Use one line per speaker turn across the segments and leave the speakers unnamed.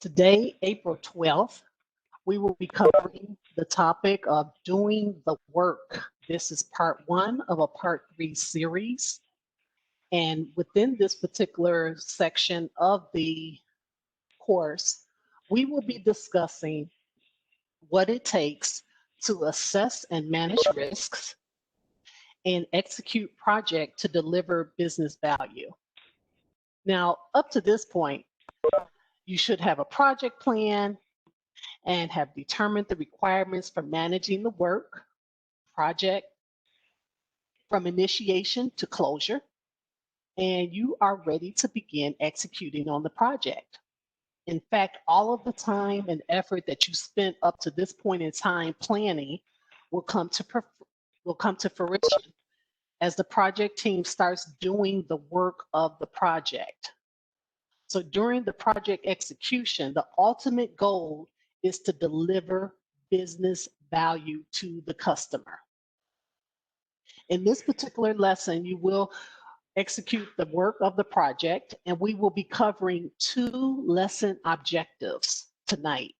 Today, April 12th, we will be covering the topic of doing the work. This is part one of a part three series. And within this particular section of the course, we will be discussing what it takes to assess and manage risks and execute projects to deliver business value. Now, up to this point, you should have a project plan and have determined the requirements for managing the work project from initiation to closure, and you are ready to begin executing on the project. In fact, all of the time and effort that you spent up to this point in time planning will come to fruition as the project team starts doing the work of the project. So during the project execution, the ultimate goal is to deliver business value to the customer. In this particular lesson, you will execute the work of the project, and we will be covering two lesson objectives tonight.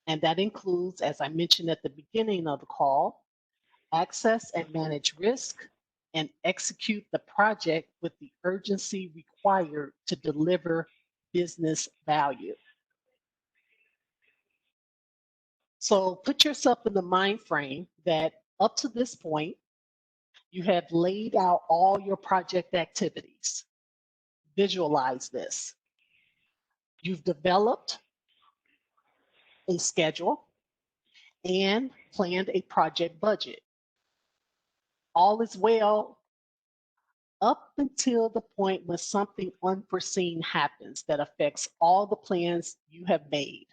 And that includes, as I mentioned at the beginning of the call, access and manage risk and execute the project with the urgency required to deliver business value. So put yourself in the mind frame that up to this point, you have laid out all your project activities. Visualize this. You've developed a schedule and planned a project budget. All is well up until the point when something unforeseen happens that affects all the plans you have made.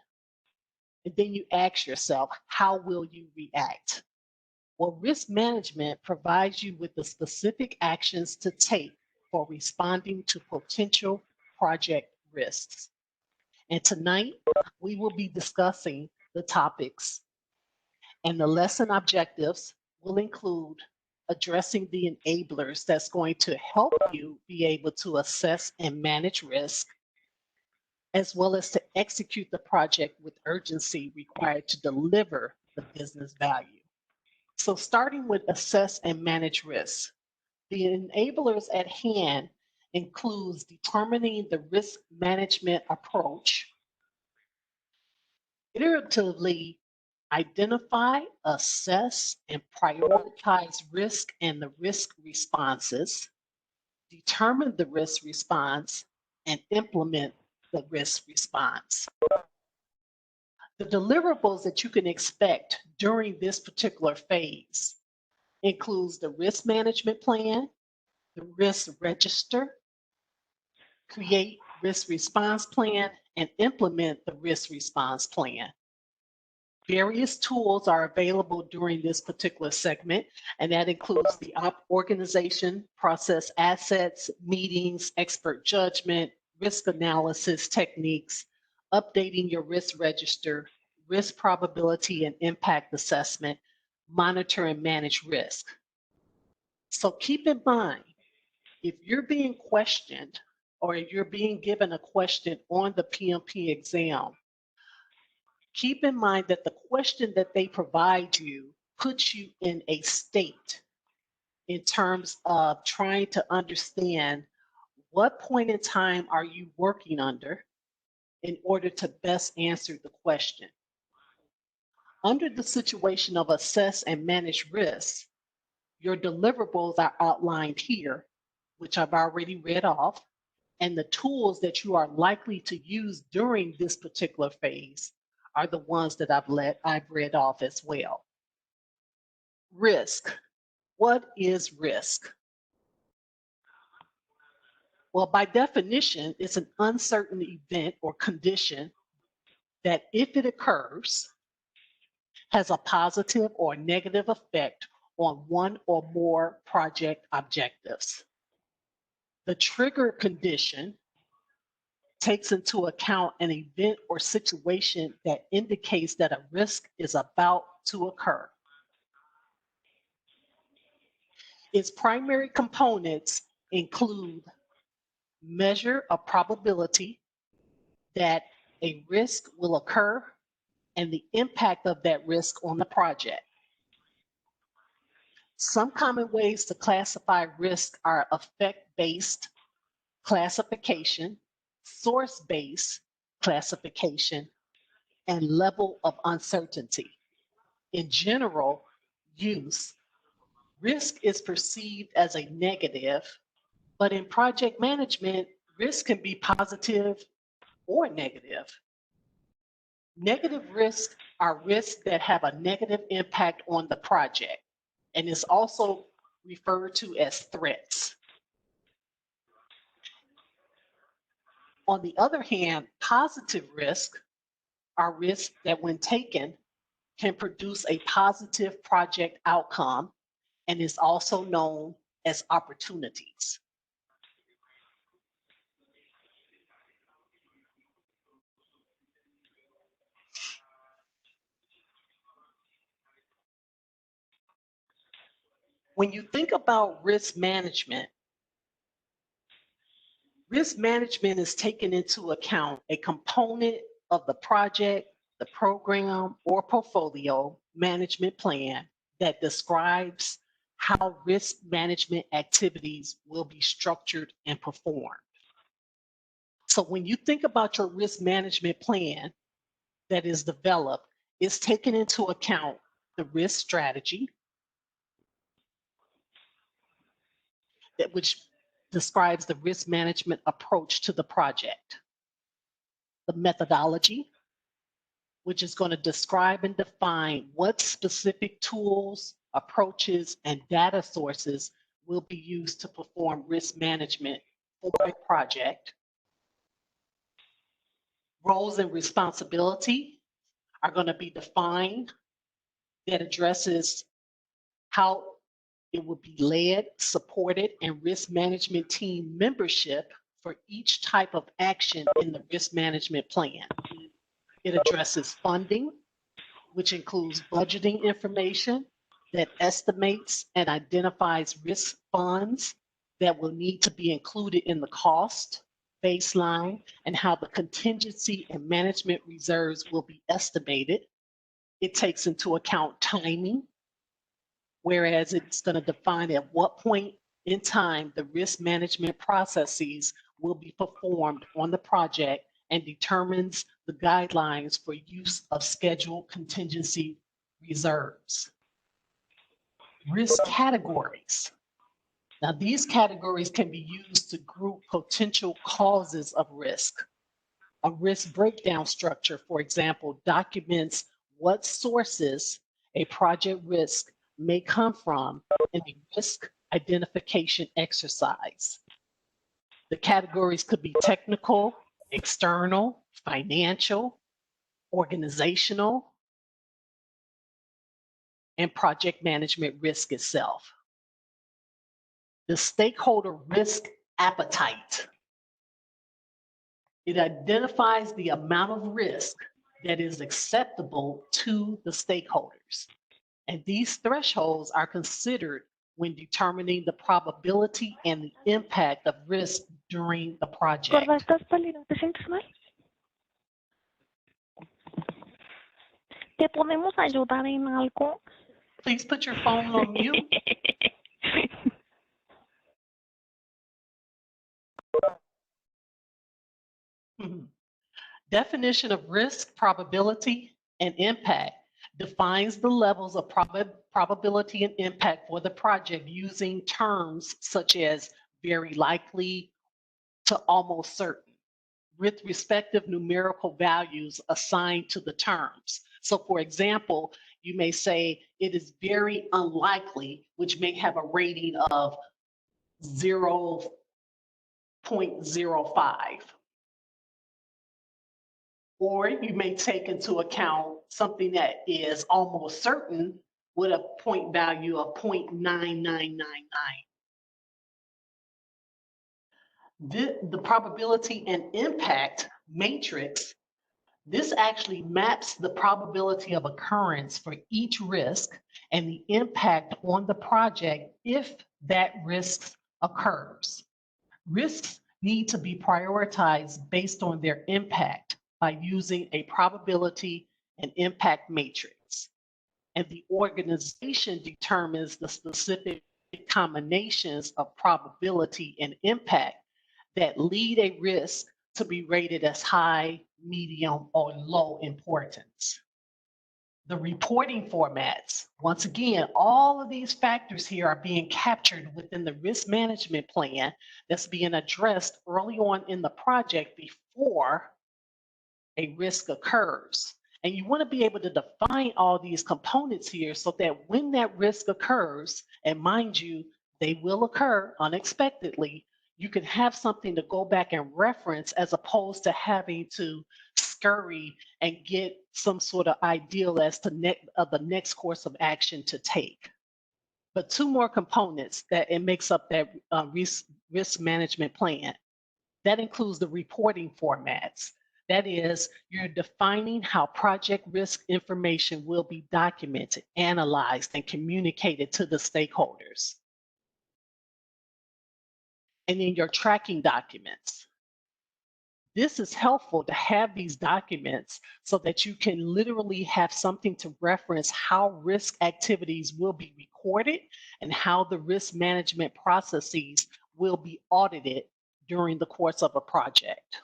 And then you ask yourself, how will you react? Well, risk management provides you with the specific actions to take for responding to potential project risks. And tonight, we will be discussing the topics, and the lesson objectives will include addressing the enablers that's going to help you be able to assess and manage risk, as well as to execute the project with urgency required to deliver the business value. So starting with assess and manage risk, the enablers at hand includes determining the risk management approach, iteratively identify, assess, and prioritize risk and the risk responses, determine the risk response, and implement the risk response. The deliverables that you can expect during this particular phase includes the risk management plan, the risk register, create risk response plan, and implement the risk response plan. Various tools are available during this particular segment, and that includes the organization, process assets, meetings, expert judgment, risk analysis techniques, updating your risk register, risk probability and impact assessment, monitor and manage risk. So keep in mind, if you're being questioned or you're being given a question on the PMP exam, keep in mind that the question that they provide you puts you in a state in terms of trying to understand what point in time are you working under in order to best answer the question. Under the situation of assess and manage risk, your deliverables are outlined here, which I've already read off, and the tools that you are likely to use during this particular phase are the ones that I've read off as well. Risk. What is risk? Well, by definition, it's an uncertain event or condition that, if it occurs, has a positive or negative effect on one or more project objectives. The trigger condition takes into account an event or situation that indicates that a risk is about to occur. Its primary components include measure of probability that a risk will occur and the impact of that risk on the project. Some common ways to classify risk are effect-based classification, source-based classification, and level of uncertainty. In general use, risk is perceived as a negative, but in project management, risk can be positive or negative. Negative risks are risks that have a negative impact on the project and is also referred to as threats. On the other hand, positive risks are risks that when taken can produce a positive project outcome and is also known as opportunities. When you think about risk management is taking into account a component of the project, the program, or portfolio management plan that describes how risk management activities will be structured and performed. So when you think about your risk management plan that is developed, it's taking into account the risk strategy, which describes the risk management approach to the project, the methodology, which is going to describe and define what specific tools, approaches, and data sources will be used to perform risk management for a project. Roles and responsibility are going to be defined that addresses how it will be led, supported, and risk management team membership for each type of action in the risk management plan. It addresses funding, which includes budgeting information that estimates and identifies risk funds that will need to be included in the cost baseline and how the contingency and management reserves will be estimated. It takes into account timing, whereas it's going to define at what point in time the risk management processes will be performed on the project and determines the guidelines for use of scheduled contingency reserves. Risk categories. Now, these categories can be used to group potential causes of risk. A risk breakdown structure, for example, documents what sources a project risk may come from in a risk identification exercise. The categories could be technical, external, financial, organizational, and project management risk itself. The stakeholder risk appetite. It identifies the amount of risk that is acceptable to the stakeholders. And these thresholds are considered when determining the probability and the impact of risk during the project.
¿Te sientes mal? ¿Te podemos ayudar en algo?
Please put your phone on mute. Definition of risk, probability, and impact defines the levels of probability and impact for the project using terms such as very likely to almost certain, with respective numerical values assigned to the terms. So for example, you may say it is very unlikely, which may have a rating of 0.05. Or you may take into account something that is almost certain with a point value of 0.9999. The probability and impact matrix, this actually maps the probability of occurrence for each risk and the impact on the project if that risk occurs. Risks need to be prioritized based on their impact by using a probability and impact matrix. And the organization determines the specific combinations of probability and impact that lead a risk to be rated as high, medium, or low importance. The reporting formats, once again, all of these factors here are being captured within the risk management plan that's being addressed early on in the project before a risk occurs. And you want to be able to define all these components here so that when that risk occurs, and mind you, they will occur unexpectedly, you can have something to go back and reference as opposed to having to scurry and get some sort of ideal as to the next course of action to take. But two more components that it makes up that risk management plan. That includes the reporting formats. That is, you're defining how project risk information will be documented, analyzed, and communicated to the stakeholders. And then your tracking documents. This is helpful to have these documents so that you can literally have something to reference how risk activities will be recorded and how the risk management processes will be audited during the course of a project.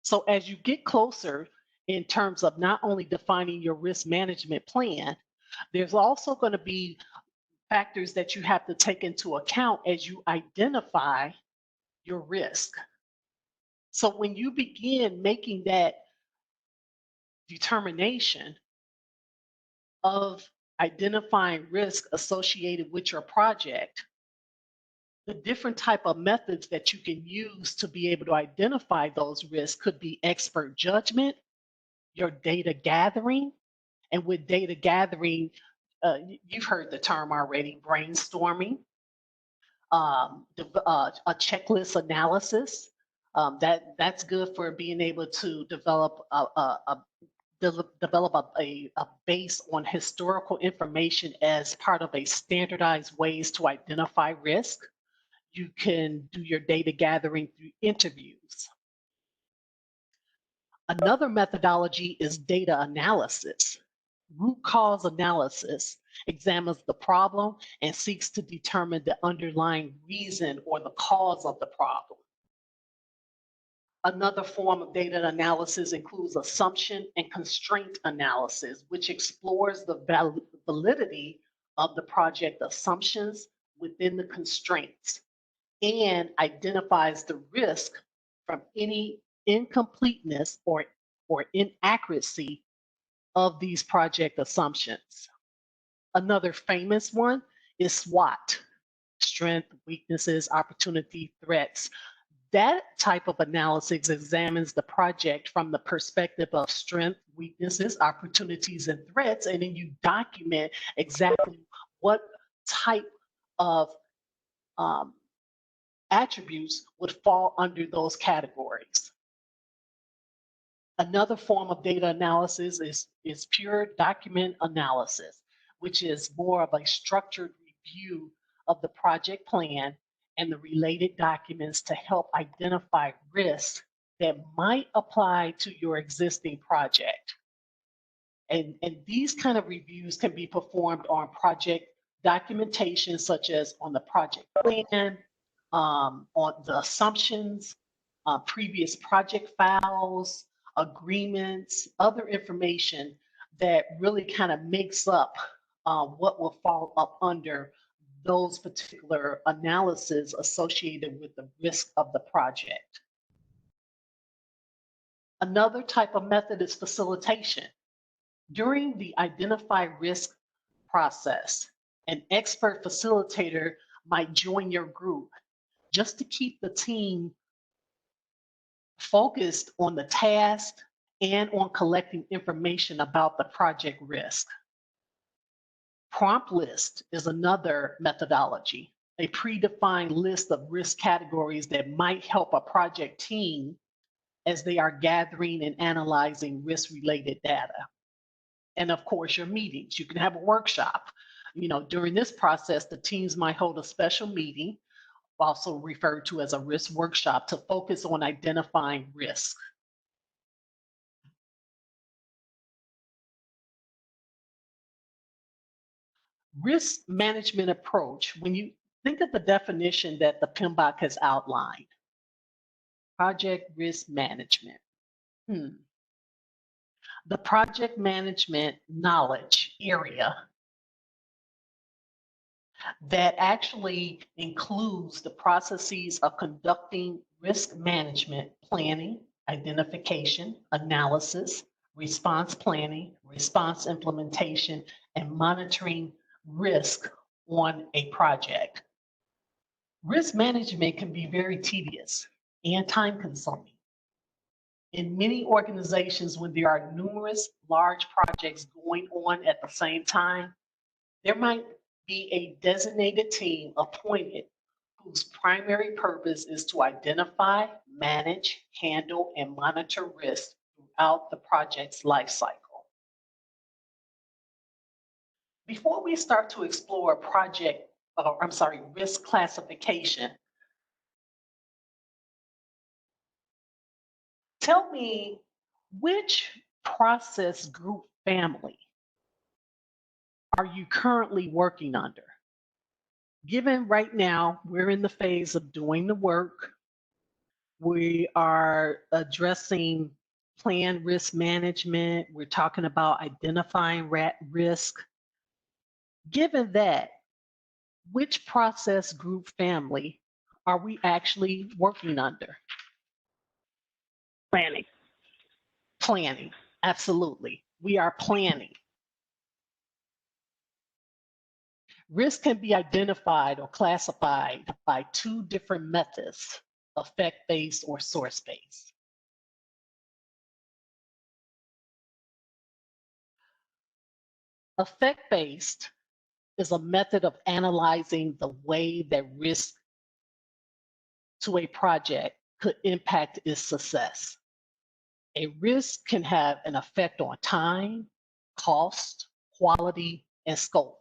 So as you get closer in terms of not only defining your risk management plan, there's also going to be factors that you have to take into account as you identify your risk. So when you begin making that determination of identifying risk associated with your project, the different type of methods that you can use to be able to identify those risks could be expert judgment, your data gathering, and with data gathering, you've heard the term already, brainstorming, a checklist analysis. That's good for being able to develop a base on historical information as part of a standardized ways to identify risk. You can do your data gathering through interviews. Another methodology is data analysis. Root cause analysis examines the problem and seeks to determine the underlying reason or the cause of the problem. Another form of data analysis includes assumption and constraint analysis, which explores the validity of the project assumptions within the constraints and identifies the risk from any incompleteness or inaccuracy of these project assumptions. Another famous one is SWOT, strength, weaknesses, opportunity, threats. That type of analysis examines the project from the perspective of strength, weaknesses, opportunities, and threats, and then you document exactly what type of attributes would fall under those categories. Another form of data analysis is pure document analysis, which is more of a structured review of the project plan and the related documents to help identify risks that might apply to your existing project. And these kind of reviews can be performed on project documentation, such as on the project plan, on the assumptions, previous project files, agreements, other information that really kind of makes up what will fall up under those particular analyses associated with the risk of the project. Another type of method is facilitation. During the identify risk process, an expert facilitator might join your group just to keep the team focused on the task and on collecting information about the project risk. Prompt list is another methodology, a predefined list of risk categories that might help a project team as they are gathering and analyzing risk-related data. And of course, your meetings. You can have a workshop. You know, during this process, the teams might hold a special meeting also referred to as a risk workshop, to focus on identifying risk. Risk management approach, when you think of the definition that the PMBOK has outlined, project risk management. The project management knowledge area that actually includes the processes of conducting risk management planning, identification, analysis, response planning, response implementation, and monitoring risk on a project. Risk management can be very tedious and time consuming. In many organizations, when there are numerous large projects going on at the same time, there might be a designated team appointed whose primary purpose is to identify, manage, handle, and monitor risk throughout the project's life cycle. Before we start to explore risk classification, tell me, which process group family are you currently working under? Given right now, we're in the phase of doing the work. We are addressing planned risk management. We're talking about identifying risk. Given that, which process group family are we actually working under?
Planning.
Planning, absolutely. We are planning. Risk can be identified or classified by two different methods: effect-based or source-based. Effect-based is a method of analyzing the way that risk to a project could impact its success. A risk can have an effect on time, cost, quality, and scope.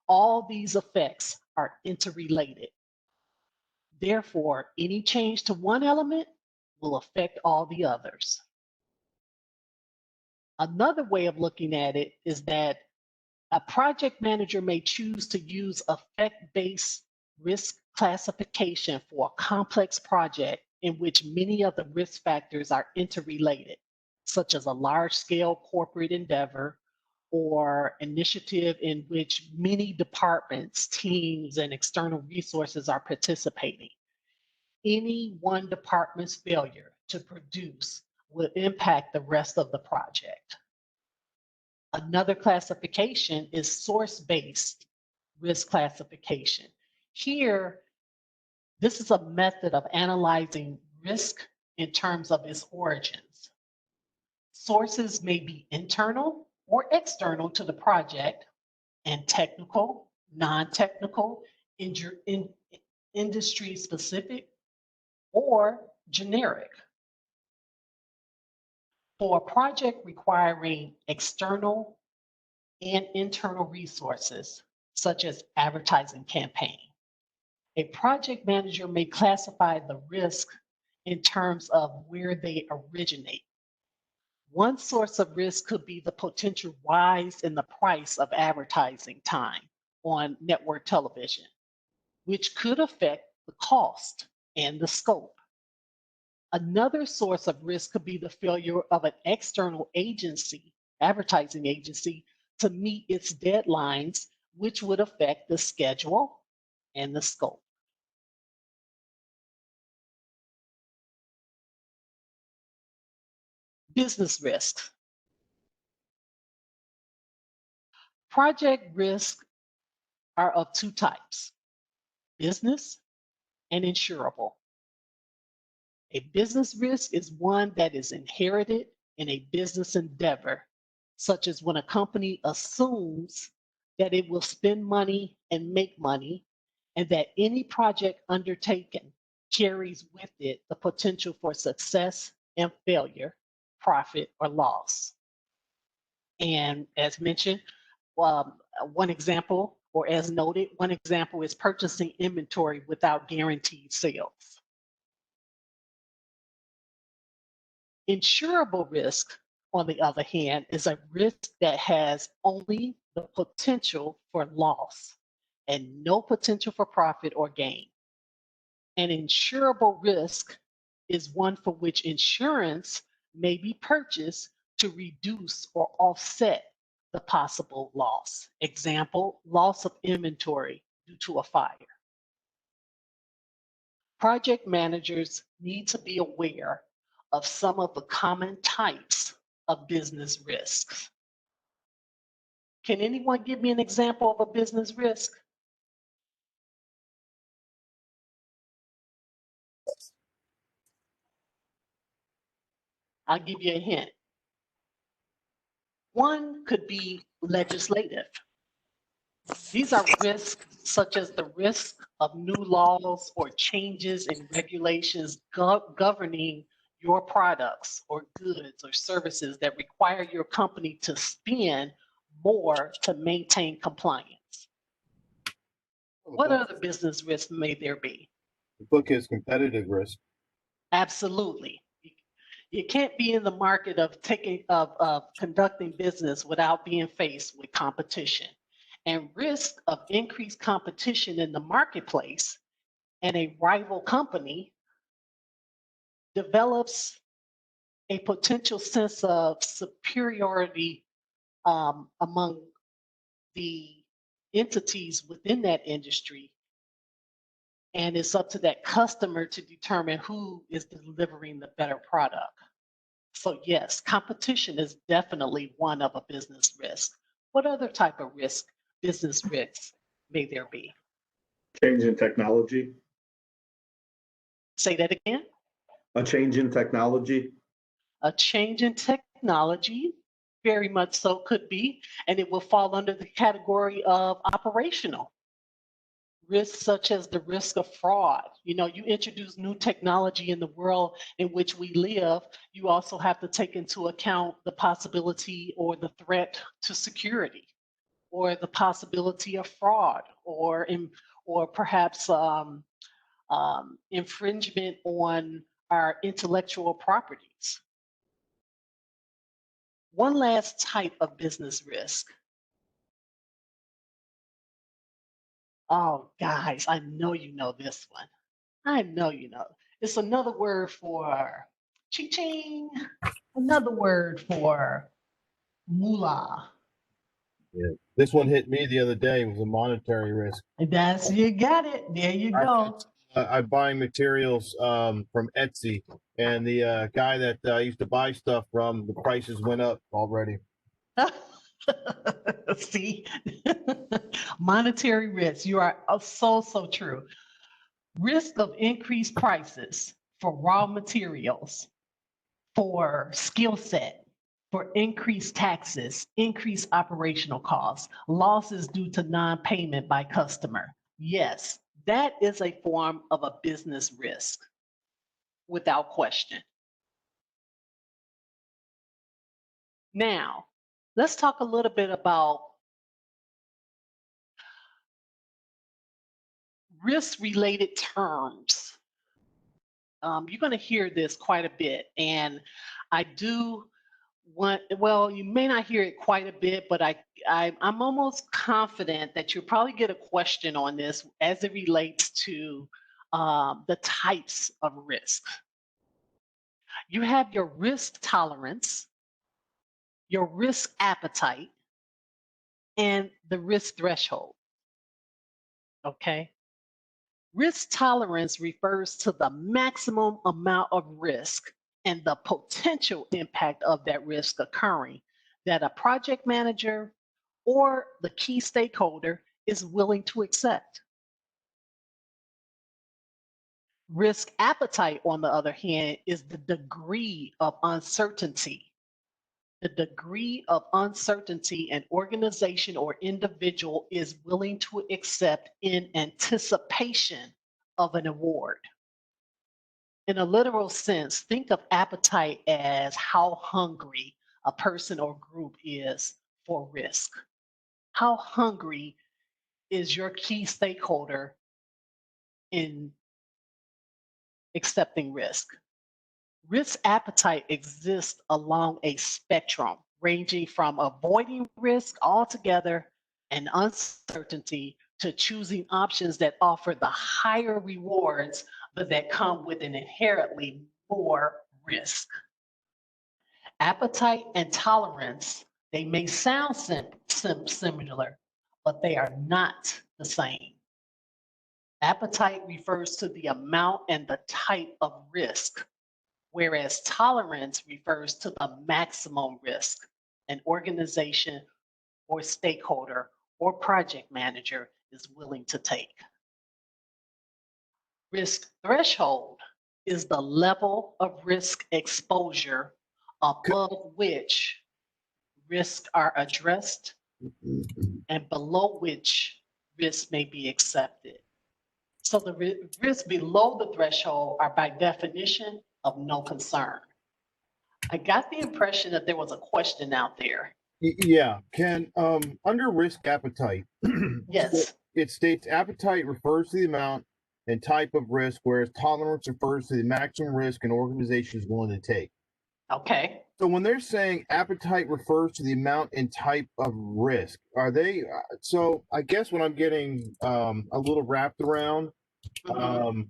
All these effects are interrelated. Therefore, any change to one element will affect all the others. Another way of looking at it is that a project manager may choose to use effect-based risk classification for a complex project in which many of the risk factors are interrelated, such as a large-scale corporate endeavor or initiative in which many departments, teams, and external resources are participating. Any one department's failure to produce will impact the rest of the project. Another classification is source-based risk classification. Here, this is a method of analyzing risk in terms of its origins. Sources may be internal or external to the project, and technical, non-technical, industry-specific, or generic. For a project requiring external and internal resources, such as advertising campaign, a project manager may classify the risk in terms of where they originate. One source of risk could be the potential rise in the price of advertising time on network television, which could affect the cost and the scope. Another source of risk could be the failure of an external agency, advertising agency, to meet its deadlines, which would affect the schedule and the scope. Business risks. Project risks are of two types: business and insurable. A business risk is one that is inherited in a business endeavor, such as when a company assumes that it will spend money and make money, and that any project undertaken carries with it the potential for success and failure, profit or loss. And as mentioned, one example or as noted, one example is purchasing inventory without guaranteed sales. Insurable risk, on the other hand, is a risk that has only the potential for loss and no potential for profit or gain. An insurable risk is one for which insurance may be purchased to reduce or offset the possible loss. Example, loss of inventory due to a fire. Project managers need to be aware of some of the common types of business risks. Can anyone give me an example of a business risk? I'll give you a hint. One could be legislative. These are risks such as the risk of new laws or changes in regulations governing your products or goods or services that require your company to spend more to maintain compliance. What other business risks may there be?
The book is competitive risk.
Absolutely. You can't be in the market of conducting business without being faced with competition. And risk of increased competition in the marketplace and a rival company develops a potential sense of superiority among the entities within that industry. And it's up to that customer to determine who is delivering the better product. So yes, competition is definitely one of a business risk. What other type of risk, business risks, may there be?
Change in technology.
Say that again.
A change in technology.
A change in technology, very much so could be, and it will fall under the category of operational. Risks such as the risk of fraud. You know, you introduce new technology in the world in which we live, you also have to take into account the possibility or the threat to security, or the possibility of fraud, or perhaps infringement on our intellectual properties. One last type of business risk. Oh, guys, I know you know this one. I know you know. It's another word for ching-ching, another word for moolah.
Yeah. This one hit me the other day. It was a monetary risk.
That's, you got it. There you go.
I'm buying materials from Etsy, and the guy that I used to buy stuff from, the prices went up already.
See, monetary risk. You are so true. Risk of increased prices for raw materials, for skill set, for increased taxes, increased operational costs, losses due to non-payment by customer. Yes, that is a form of a business risk, without question. Now, let's talk a little bit about risk-related terms. You're going to hear this quite a bit, and I do want, well, you may not hear it quite a bit, but I'm almost confident that you'll probably get a question on this as it relates to the types of risk. You have your risk tolerance, your risk appetite, and the risk threshold. Okay. Risk tolerance refers to the maximum amount of risk and the potential impact of that risk occurring that a project manager or the key stakeholder is willing to accept. Risk appetite, on the other hand, is the degree of uncertainty. The degree of uncertainty an organization or individual is willing to accept in anticipation of an award. In a literal sense, think of appetite as how hungry a person or group is for risk. How hungry is your key stakeholder in accepting risk. Risk appetite exists along a spectrum, ranging from avoiding risk altogether and uncertainty to choosing options that offer the higher rewards, but that come with an inherently more risk. Appetite and tolerance, they may sound similar, but they are not the same. Appetite refers to the amount and the type of risk, whereas tolerance refers to the maximum risk an organization or stakeholder or project manager is willing to take. Risk threshold is the level of risk exposure above which risks are addressed and below which risks may be accepted. So the risks below the threshold are by definition of no concern. I got the impression that there was a question out there.
Yeah, can under risk appetite,
Yes.
it states appetite refers to the amount and type of risk, whereas tolerance refers to the maximum risk an organization is willing to take.
Okay.
So when they're saying appetite refers to the amount and type of risk, are they? So I guess what I'm getting a little wrapped around,
Mhm.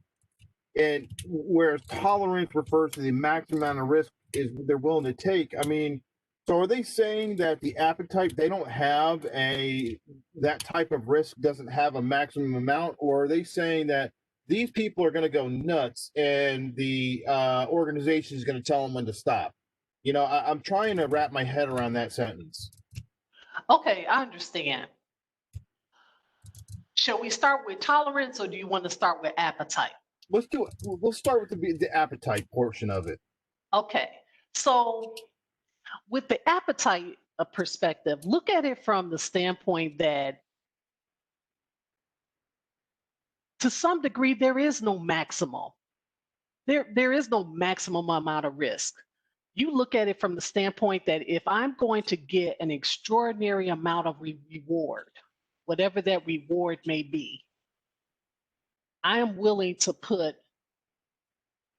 and whereas tolerance refers to the maximum amount of risk is they're willing to take. I mean, so are they saying that the appetite they don't have that type of risk doesn't have a maximum amount, or are they saying that these people are going to go nuts and the organization is going to tell them when to stop? You know, I'm trying to wrap my head around that sentence.
Okay, I understand. Shall we start with tolerance or do you want to start with appetite?
Let's do it. We'll start with the appetite portion of it.
Okay. So with the appetite perspective, look at it from the standpoint that to some degree, there is no maximum. There is no maximum amount of risk. You look at it from the standpoint that if I'm going to get an extraordinary amount of reward, whatever that reward may be, I am willing to put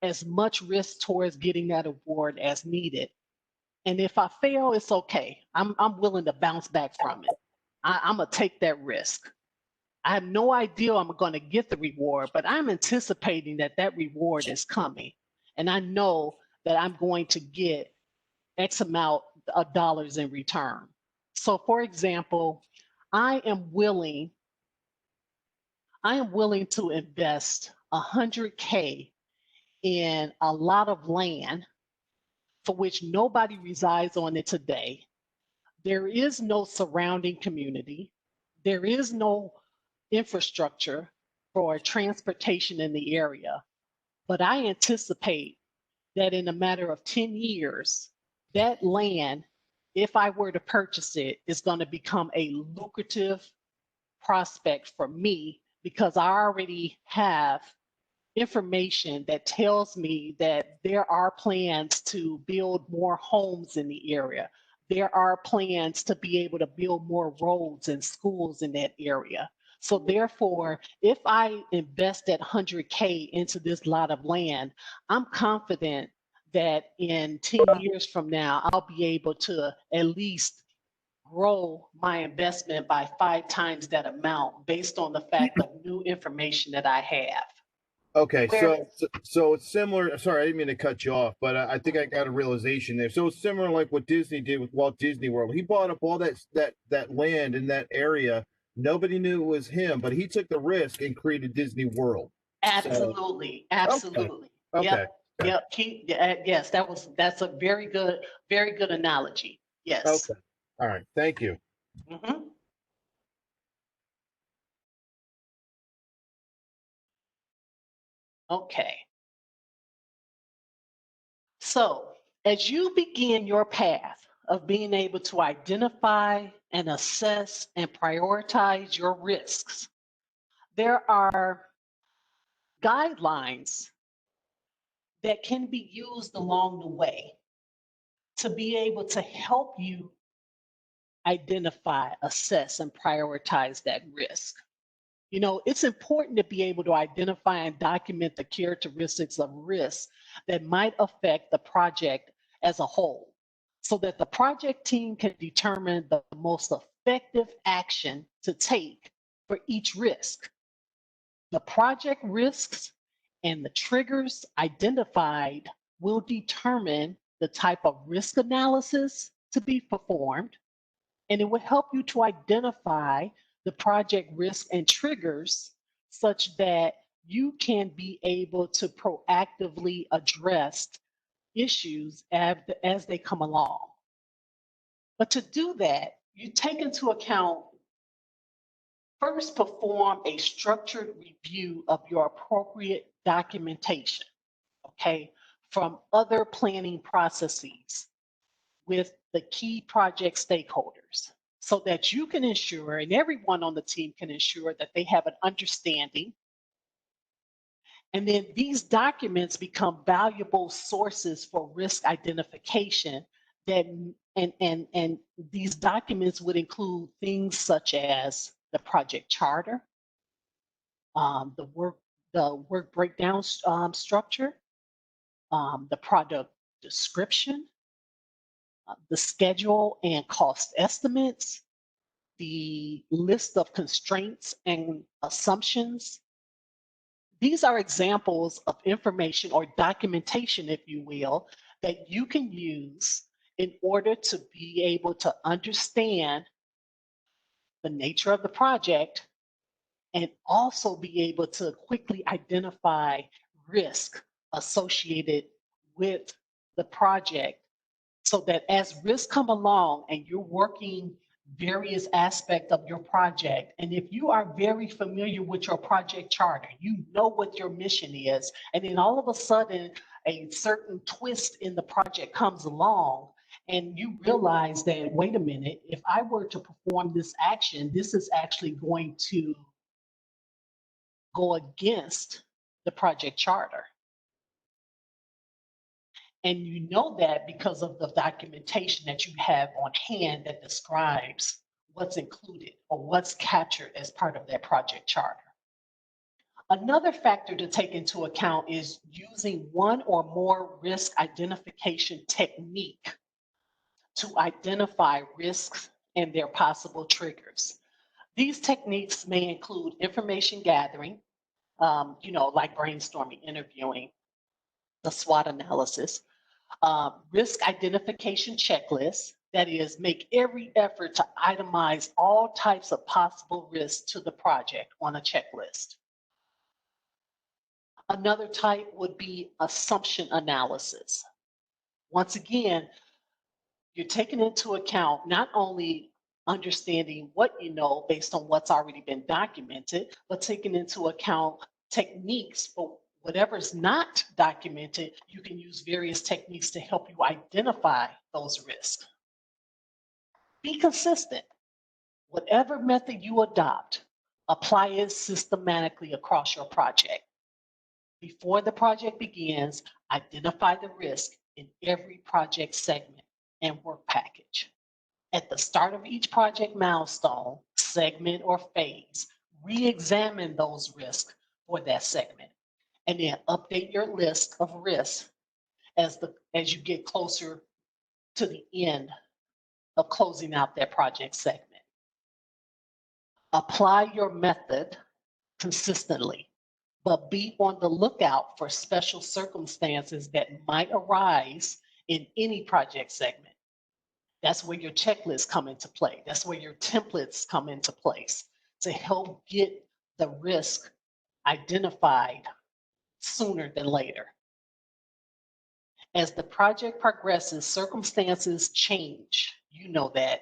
as much risk towards getting that award as needed. And if I fail, it's okay. I'm willing to bounce back from it. I'm gonna take that risk. I have no idea I'm going to get the reward, but I'm anticipating that that reward is coming. And I know that I'm going to get X amount of dollars in return. So for example, I am willing to invest 100K in a lot of land for which nobody resides on it today. There is no surrounding community. There is no infrastructure for transportation in the area. But I anticipate that in a matter of 10 years, that land, if I were to purchase it, is going to become a lucrative prospect for me because I already have information that tells me that there are plans to build more homes in the area. There are plans to be able to build more roads and schools in that area. So therefore, if I invest that 100K into this lot of land, I'm confident that in 10 years from now, I'll be able to at least grow my investment by 5 times that amount based on the fact of new information that I have.
Okay,
Where,
so it's similar. Sorry, I didn't mean to cut you off, but I think I got a realization there. So it's similar like what Disney did with Walt Disney World. He bought up all that land in that area. Nobody knew it was him, but he took the risk and created Disney World.
absolutely,
Okay,
absolutely.
okay,
Yep,
okay,
yep. Yes, that's a very good analogy. Yes.
okay. All right, thank you.
Mhm. Okay. So as you begin your path of being able to identify and assess and prioritize your risks, there are guidelines that can be used along the way to be able to help you identify, assess, and prioritize that risk. You know, it's important to be able to identify and document the characteristics of risks that might affect the project as a whole, so that the project team can determine the most effective action to take for each risk. The project risks and the triggers identified will determine the type of risk analysis to be performed, and it will help you to identify the project risks and triggers such that you can be able to proactively address issues as they come along. But to do that, you take into account, first perform a structured review of your appropriate documentation, okay, from other planning processes with the key project stakeholders, so that you can ensure, and everyone on the team can ensure, that they have an understanding. And then these documents become valuable sources for risk identification that, and these documents would include things such as the project charter, the work breakdown structure, the product description, the schedule and cost estimates, the list of constraints and assumptions. These are examples of information or documentation, if you will, that you can use in order to be able to understand the nature of the project and also be able to quickly identify risk associated with the project, so that as risks come along and you're working various aspects of your project, and if you are very familiar with your project charter, you know what your mission is, and then all of a sudden a certain twist in the project comes along, and you realize that, wait a minute, if I were to perform this action, this is actually going to go against the project charter. And you know that because of the documentation that you have on hand that describes what's included or what's captured as part of that project charter. Another factor to take into account is using one or more risk identification technique to identify risks and their possible triggers. These techniques may include information gathering, like brainstorming, interviewing, the SWOT analysis, risk identification checklist, that is, make every effort to itemize all types of possible risks to the project on a checklist. Another type would be assumption analysis. Once again, you're taking into account not only understanding what you know based on what's already been documented, but taking into account techniques for whatever's not documented. You can use various techniques to help you identify those risks. Be consistent. Whatever method you adopt, apply it systematically across your project. Before the project begins, identify the risk in every project segment and work package. At the start of each project milestone, segment, or phase, re-examine those risks for that segment, and then update your list of risks as you get closer to the end of closing out that project segment. Apply your method consistently, but be on the lookout for special circumstances that might arise in any project segment. That's where your checklists come into play. That's where your templates come into place to help get the risk identified sooner than later. As the project progresses, circumstances change. You know that.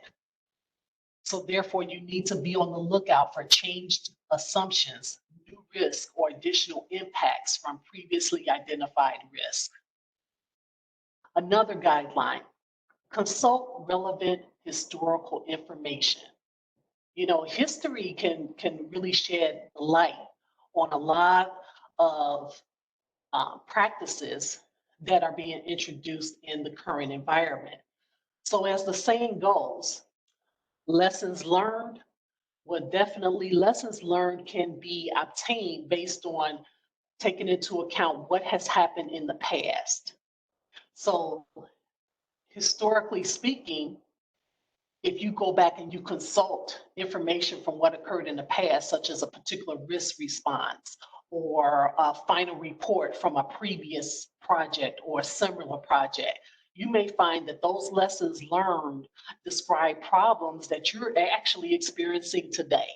So therefore, you need to be on the lookout for changed assumptions, new risks, or additional impacts from previously identified risks. Another guideline: consult relevant historical information. You know, history can really shed light on a lot of practices that are being introduced in the current environment. So as the saying goes, lessons learned Well, definitely lessons learned can be obtained based on taking into account what has happened in the past. So historically speaking, if you go back and you consult information from what occurred in the past, such as a particular risk response or a final report from a previous project or a similar project, you may find that those lessons learned describe problems that you're actually experiencing today.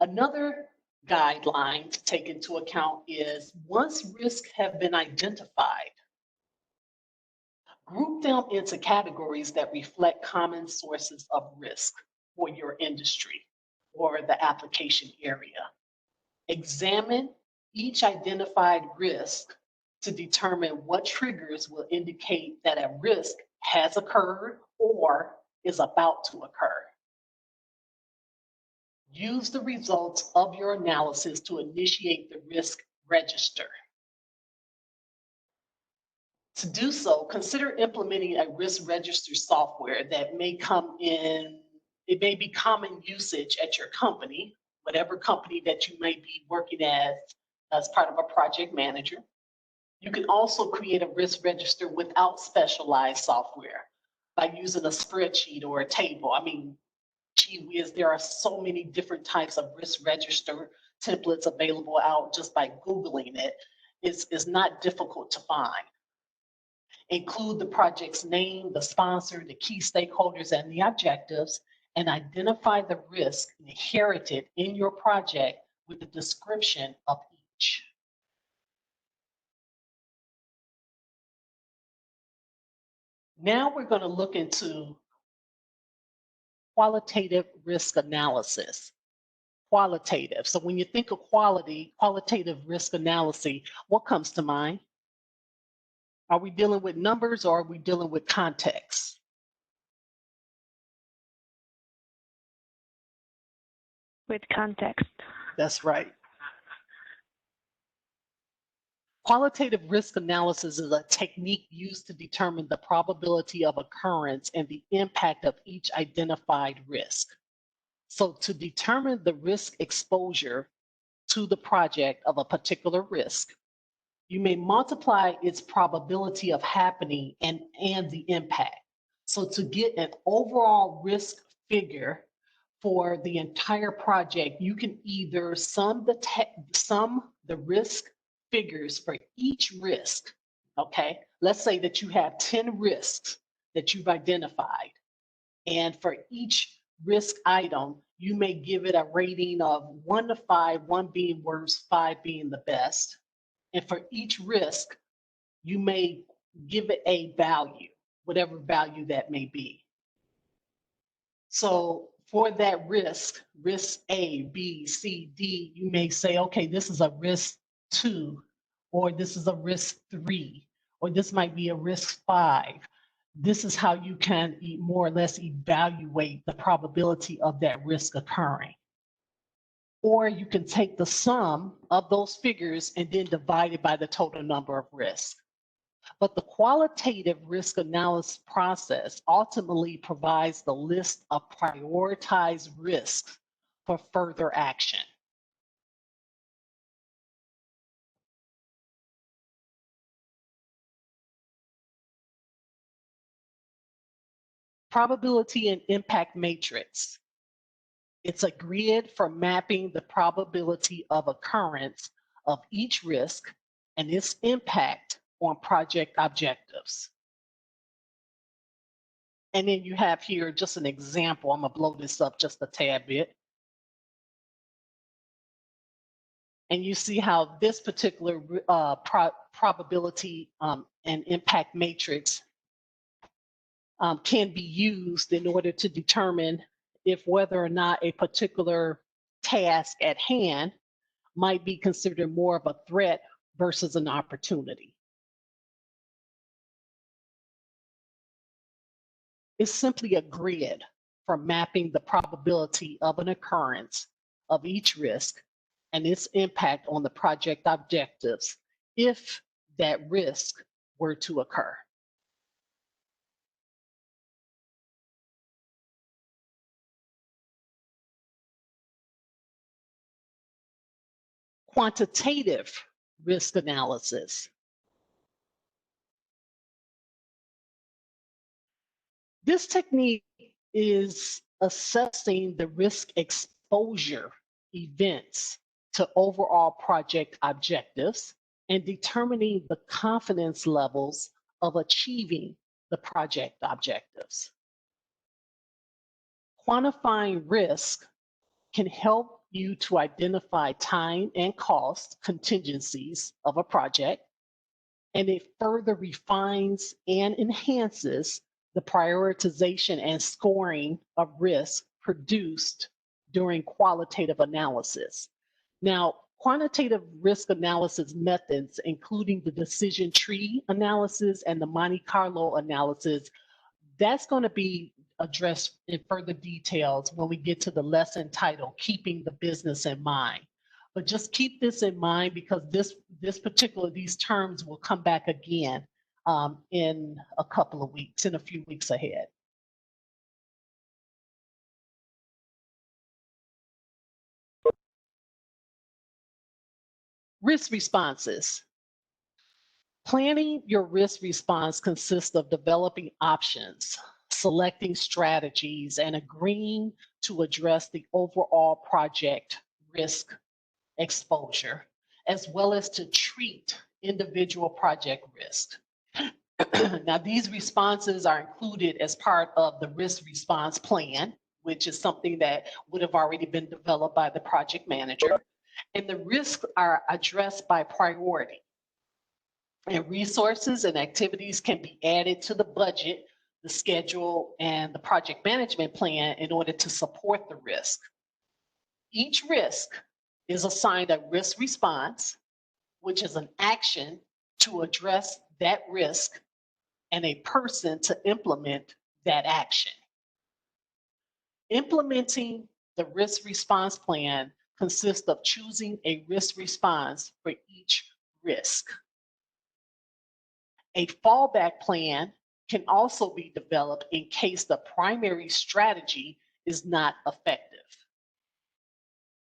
Another guideline to take into account is once risks have been identified, group them into categories that reflect common sources of risk for your industry or the application area. Examine each identified risk to determine what triggers will indicate that a risk has occurred or is about to occur. Use the results of your analysis to initiate the risk register. To do so, consider implementing a risk register software that may come in, it may be common usage at your company, whatever company that you may be working as part of a project manager. You can also create a risk register without specialized software by using a spreadsheet or a table. I mean, gee whiz, there are so many different types of risk register templates available out just by Googling it. It's not difficult to find. Include the project's name, the sponsor, the key stakeholders, and the objectives, and identify the risk inherited in your project with a description of each. Now we're going to look into qualitative risk analysis. Qualitative. So when you think of qualitative risk analysis, what comes to mind? Are we dealing with numbers or are we dealing with context?
With context.
That's right. Qualitative risk analysis is a technique used to determine the probability of occurrence and the impact of each identified risk. So to determine the risk exposure to the project of a particular risk, you may multiply its probability of happening and the impact. So to get an overall risk figure for the entire project, you can either sum the risk figures for each risk, okay? Let's say that you have 10 risks that you've identified. And for each risk item, you may give it a rating of 1 to 5, 1 being worst, 5 being the best. And for each risk, you may give it a value, whatever value that may be. So for that risk A, B, C, D, you may say, okay, this is a risk 2, or this is a risk 3, or this might be a risk 5. This is how you can more or less evaluate the probability of that risk occurring. Or you can take the sum of those figures and then divide it by the total number of risks. But the qualitative risk analysis process ultimately provides the list of prioritized risks for further action. Probability and impact matrix. It's a grid for mapping the probability of occurrence of each risk and its impact on project objectives. And then you have here just an example. I'm gonna blow this up just a tad bit. And you see how this particular probability and impact matrix can be used in order to determine if whether or not a particular task at hand might be considered more of a threat versus an opportunity. It's simply a grid for mapping the probability of an occurrence of each risk and its impact on the project objectives if that risk were to occur. Quantitative risk analysis. This technique is assessing the risk exposure events to overall project objectives and determining the confidence levels of achieving the project objectives. Quantifying risk can help you to identify time and cost contingencies of a project, and it further refines and enhances the prioritization and scoring of risk produced during qualitative analysis. Now, quantitative risk analysis methods, including the decision tree analysis and the Monte Carlo analysis, that's going to be addressed in further details when we get to the lesson titled Keeping the Business in Mind. But just keep this in mind because these terms will come back again in a couple of weeks, in a few weeks ahead. Risk responses. Planning your risk response consists of developing options, selecting strategies, and agreeing to address the overall project risk exposure, as well as to treat individual project risk. Now, these responses are included as part of the risk response plan, which is something that would have already been developed by the project manager. And the risks are addressed by priority. And resources and activities can be added to the budget, the schedule, and the project management plan in order to support the risk. Each risk is assigned a risk response, which is an action to address that risk and a person to implement that action. Implementing the risk response plan consists of choosing a risk response for each risk. A fallback plan can also be developed in case the primary strategy is not effective.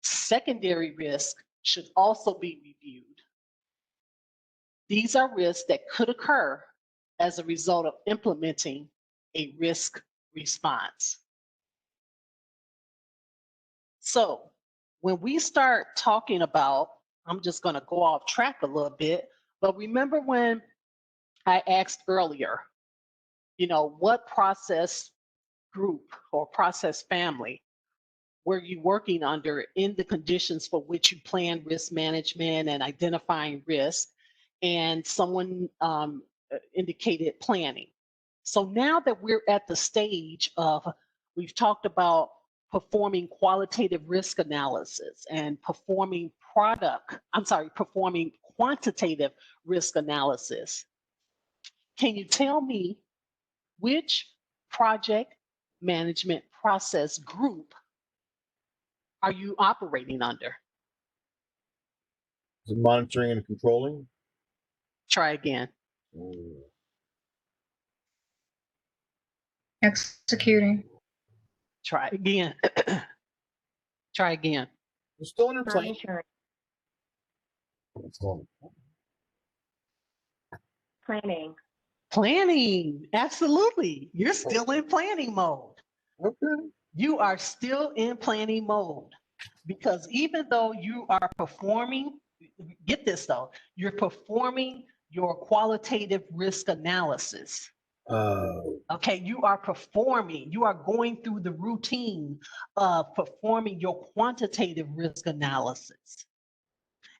Secondary risk should also be reviewed. These are risks that could occur as a result of implementing a risk response. So when we start talking about, I'm just going to go off track a little bit, but remember when I asked earlier, what process group or process family were you working under in the conditions for which you plan risk management and identifying risk? And someone indicated planning. So now that we're at the stage of, we've talked about performing qualitative risk analysis and performing quantitative risk analysis. Can you tell me which project management process group are you operating under?
Is it monitoring and controlling?
Try again.
Executing.
Try again. Try again.
You're still in planning.
Planning.
Planning. Absolutely. You're still in planning mode.
Okay.
You are still in planning mode because even though you are performing, get this though, you're performing your qualitative risk analysis. Okay, you are going through the routine of performing your quantitative risk analysis.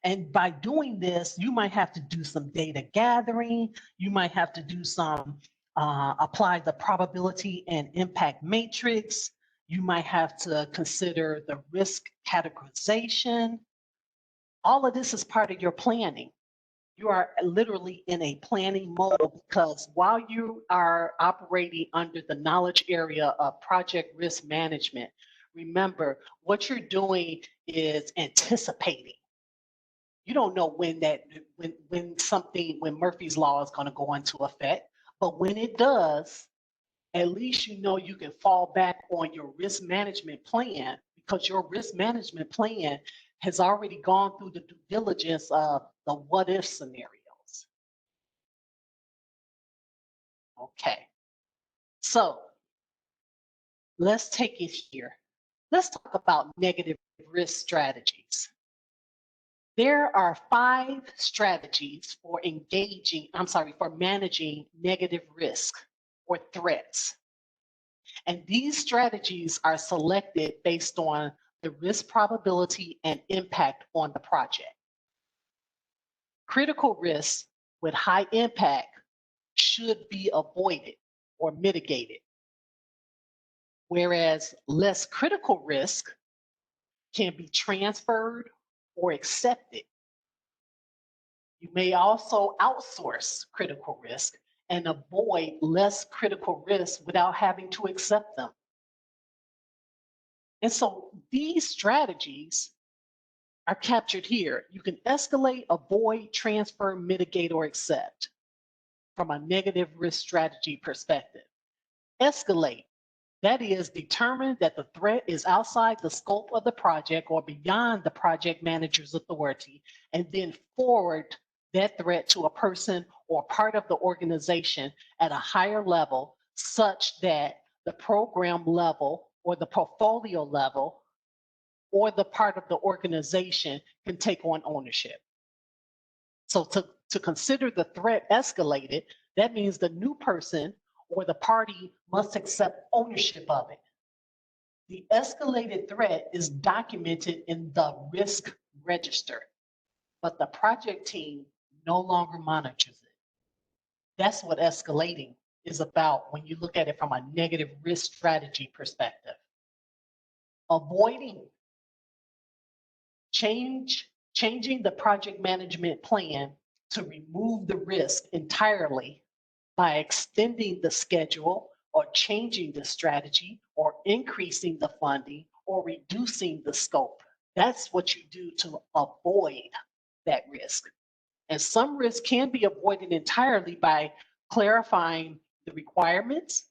And by doing this, you might have to do some data gathering. You might have to do some, apply the probability and impact matrix. You might have to consider the risk categorization. All of this is part of your planning. You are literally in a planning mode because while you are operating under the knowledge area of project risk management, remember what you're doing is anticipating. You don't know when Murphy's Law is going to go into effect, but when it does, at least you know you can fall back on your risk management plan because your risk management plan has already gone through the due diligence of the what if scenarios. Okay, so let's take it here. Let's talk about negative risk strategies. There are 5 strategies for managing negative risk or threats. And these strategies are selected based on the risk probability and impact on the project. Critical risks with high impact should be avoided or mitigated, whereas less critical risk can be transferred or accepted. You may also outsource critical risk and avoid less critical risk without having to accept them. And so these strategies are captured here. You can escalate, avoid, transfer, mitigate, or accept from a negative risk strategy perspective. Escalate, that is, determine that the threat is outside the scope of the project or beyond the project manager's authority, and then forward that threat to a person or part of the organization at a higher level, such that the program level or the portfolio level or the part of the organization can take on ownership. So to consider the threat escalated, that means the new person or the party must accept ownership of it. The escalated threat is documented in the risk register, but the project team no longer monitors it. That's what escalating is about when you look at it from a negative risk strategy perspective. Avoiding changing the project management plan to remove the risk entirely by extending the schedule or changing the strategy or increasing the funding or reducing the scope. That's what you do to avoid that risk. And some risk can be avoided entirely by clarifying the requirements,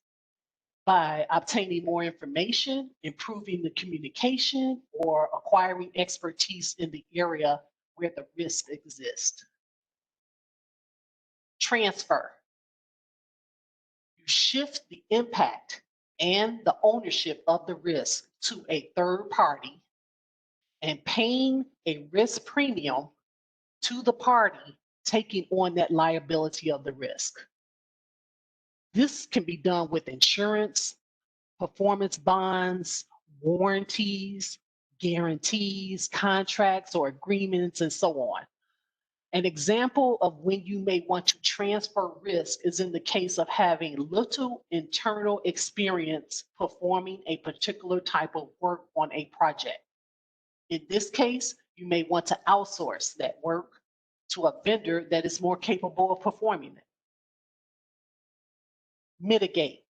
by obtaining more information, improving the communication, or acquiring expertise in the area where the risk exists. Transfer. You shift the impact and the ownership of the risk to a third party and paying a risk premium to the party taking on that liability of the risk. This can be done with insurance, performance bonds, warranties, guarantees, contracts, or agreements, and so on. An example of when you may want to transfer risk is in the case of having little internal experience performing a particular type of work on a project. In this case, you may want to outsource that work to a vendor that is more capable of performing it. Mitigate.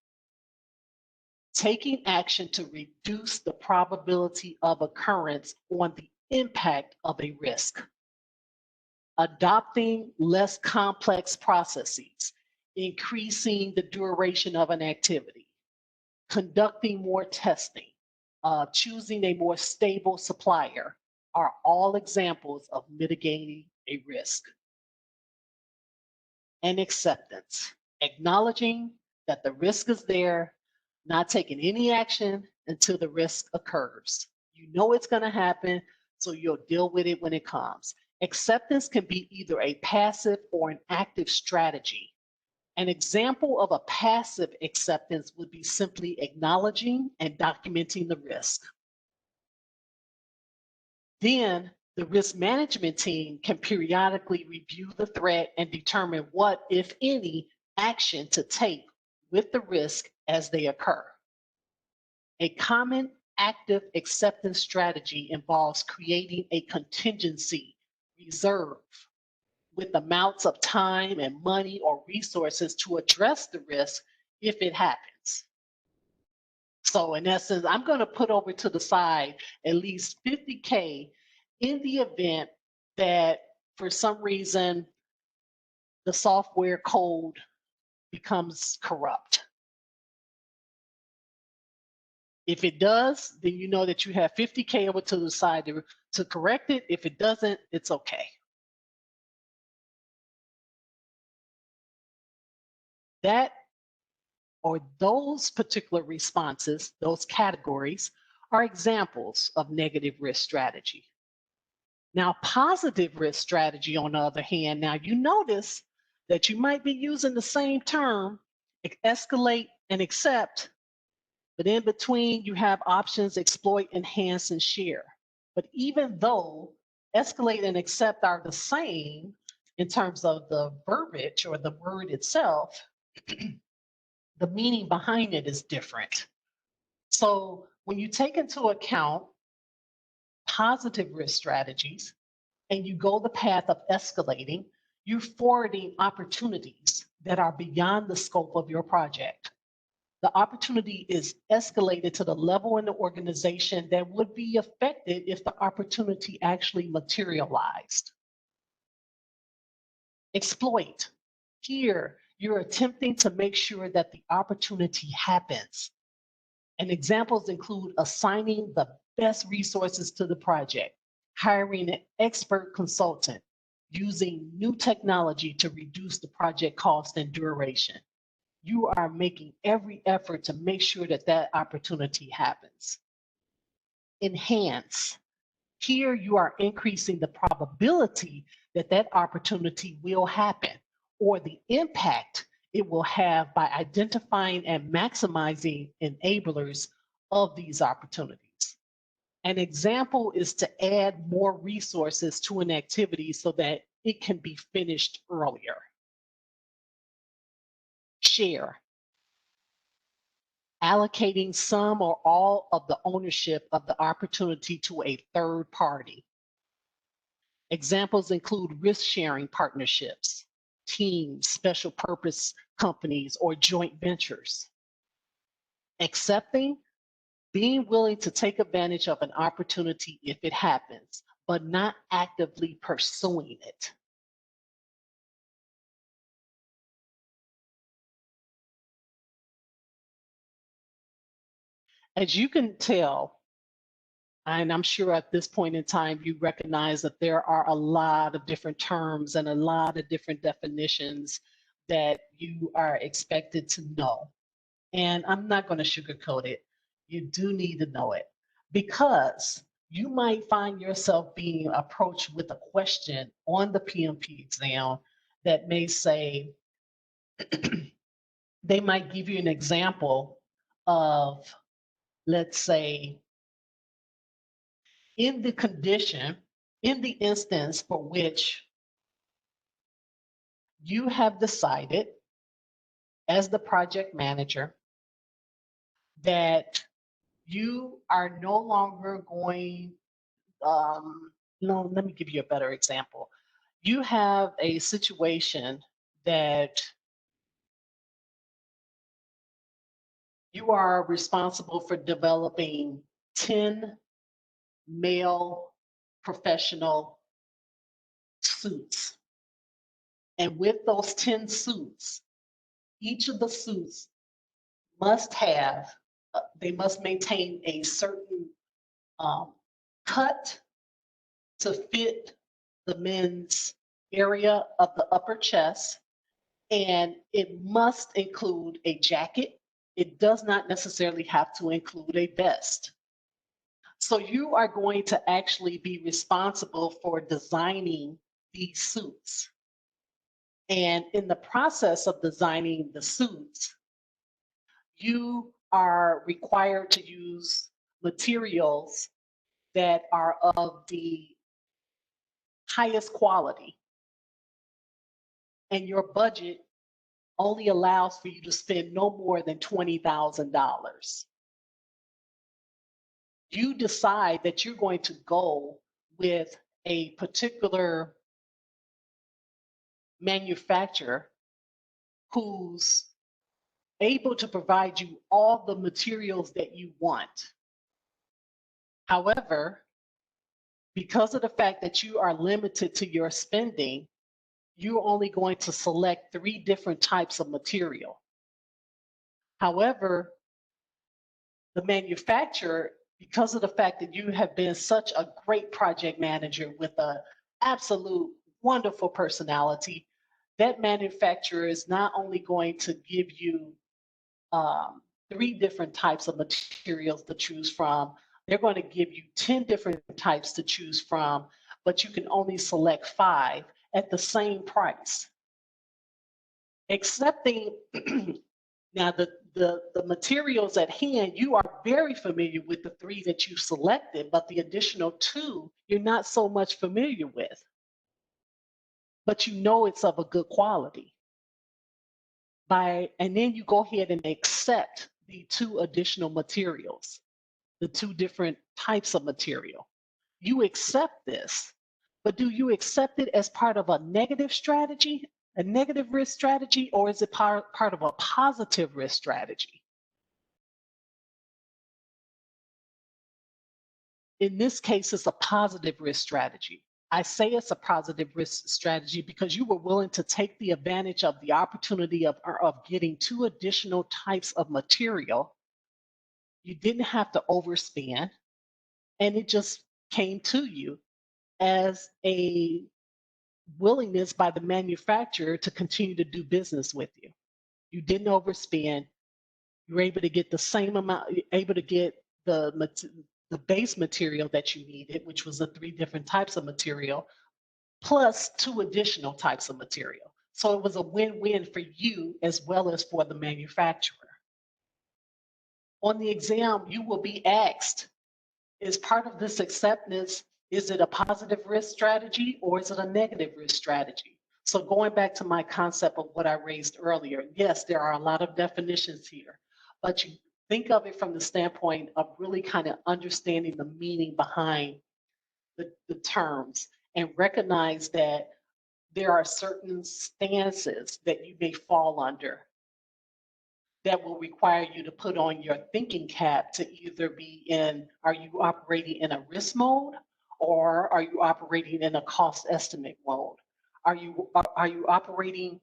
Taking action to reduce the probability of occurrence on the impact of a risk. Adopting less complex processes, increasing the duration of an activity, conducting more testing, choosing a more stable supplier are all examples of mitigating a risk. And acceptance, acknowledging that the risk is there, not taking any action until the risk occurs. You know it's going to happen, so you'll deal with it when it comes. Acceptance can be either a passive or an active strategy. An example of a passive acceptance would be simply acknowledging and documenting the risk. Then the risk management team can periodically review the threat and determine what, if any, action to take with the risk as they occur. A common active acceptance strategy involves creating a contingency reserve with amounts of time and money or resources to address the risk if it happens. So in essence, I'm going to put over to the side at least $50K in the event that for some reason the software code becomes corrupt. If it does, then you know that you have 50K over to the side to correct it. If it doesn't, it's okay. That or those particular responses, those categories, are examples of negative risk strategy. Now, positive risk strategy, on the other hand, now you notice that you might be using the same term, escalate and accept, but in between you have options exploit, enhance, and share. But even though escalate and accept are the same in terms of the verbiage or the word itself, the meaning behind it is different. So when you take into account positive risk strategies and you go the path of escalating, you're forwarding opportunities that are beyond the scope of your project. The opportunity is escalated to the level in the organization that would be affected if the opportunity actually materialized. Exploit. Here, you're attempting to make sure that the opportunity happens. And examples include assigning the best resources to the project, hiring an expert consultant, using new technology to reduce the project cost and duration. You are making every effort to make sure that that opportunity happens. Enhance. Here you are increasing the probability that that opportunity will happen or the impact it will have by identifying and maximizing enablers of these opportunities. An example is to add more resources to an activity so that it can be finished earlier. Share. Allocating some or all of the ownership of the opportunity to a third party. Examples include risk-sharing partnerships, teams, special purpose companies, or joint ventures. Accepting, being willing to take advantage of an opportunity if it happens, but not actively pursuing it. As you can tell, and I'm sure at this point in time, you recognize that there are a lot of different terms and a lot of different definitions that you are expected to know. And I'm not going to sugarcoat it. You do need to know it because you might find yourself being approached with a question on the PMP exam that may say, they might give you an example of, let's say, in the condition, in the instance for which you have decided as the project manager that you are no longer going, no, let me give you a better example. You have a situation that you are responsible for developing 10 male professional suits. And with those 10 suits, each of the suits must have, they must maintain a certain cut to fit the men's area of the upper chest, and it must include a jacket. It does not necessarily have to include a vest. So you are going to actually be responsible for designing these suits. And in the process of designing the suits, you are required to use materials that are of the highest quality. And your budget only allows for you to spend no more than $20,000. You decide that you're going to go with a particular manufacturer who's able to provide you all the materials that you want. However, because of the fact that you are limited to your spending, you're only going to select 3 different types of material. However, The manufacturer, because of the fact that you have been such a great project manager with an absolute wonderful personality, that manufacturer is not only going to give you 3 different types of materials to choose from, they're going to give you 10 different types to choose from, but you can only select 5 at the same price. Accepting now the materials at hand, you are very familiar with the 3 that you selected, but the additional 2 you're not so much familiar with, but you know it's of a good quality. And then you go ahead and accept the 2 additional materials, the 2 different types of material. You accept this, but do you accept it as part of a negative strategy, a negative risk strategy, or is it part of a positive risk strategy? In this case, it's a positive risk strategy. I say it's a positive risk strategy because you were willing to take the advantage of the opportunity of getting 2 additional types of material. You didn't have to overspend, and it just came to you as a willingness by the manufacturer to continue to do business with you. You didn't overspend. You were able to get the same amount, able to get the base material that you needed, which was the 3 different types of material, plus 2 additional types of material. So it was a win-win for you as well as for the manufacturer. On the exam, you will be asked, is part of this acceptance, is it a positive risk strategy or is it a negative risk strategy? So going back to my concept of what I raised earlier, yes, there are a lot of definitions here, but you think of it from the standpoint of really kind of understanding the meaning behind the terms and recognize that there are certain stances that you may fall under that will require you to put on your thinking cap to either be in, are you operating in a risk mode or are you operating in a cost estimate mode? Are you operating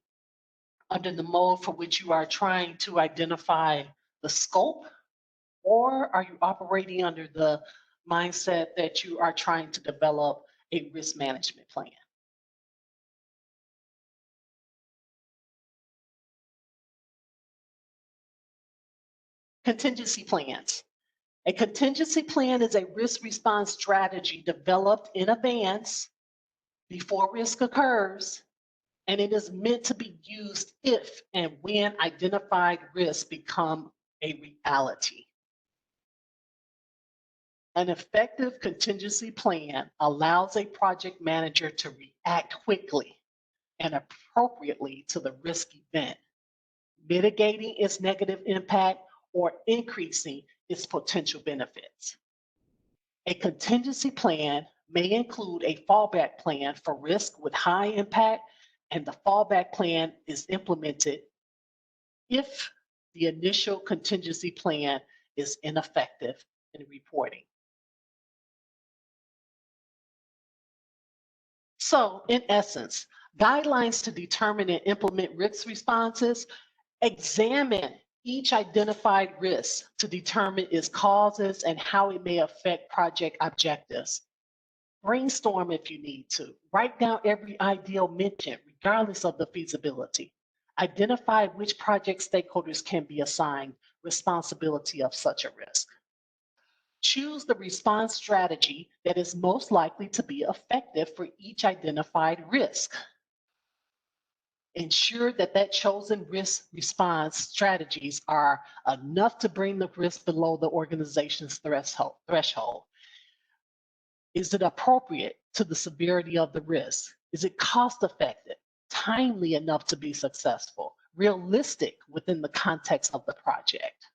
under the mode for which you are trying to identify the scope, or are you operating under the mindset that you are trying to develop a risk management plan? Contingency plans. A contingency plan is a risk response strategy developed in advance before risk occurs, and it is meant to be used if and when identified risks become a reality. An effective contingency plan allows a project manager to react quickly and appropriately to the risk event, mitigating its negative impact or increasing its potential benefits. A contingency plan may include a fallback plan for risk with high impact, and the fallback plan is implemented if the initial contingency plan is ineffective in reporting. So, in essence, guidelines to determine and implement risk responses: examine each identified risk to determine its causes and how it may affect project objectives. Brainstorm if you need to. Write down every ideal mention, regardless of the feasibility. Identify which project stakeholders can be assigned responsibility of such a risk. Choose the response strategy that is most likely to be effective for each identified risk. Ensure that chosen risk response strategies are enough to bring the risk below the organization's threshold. Is it appropriate to the severity of the risk? Is it cost effective, timely enough to be successful, realistic within the context of the project?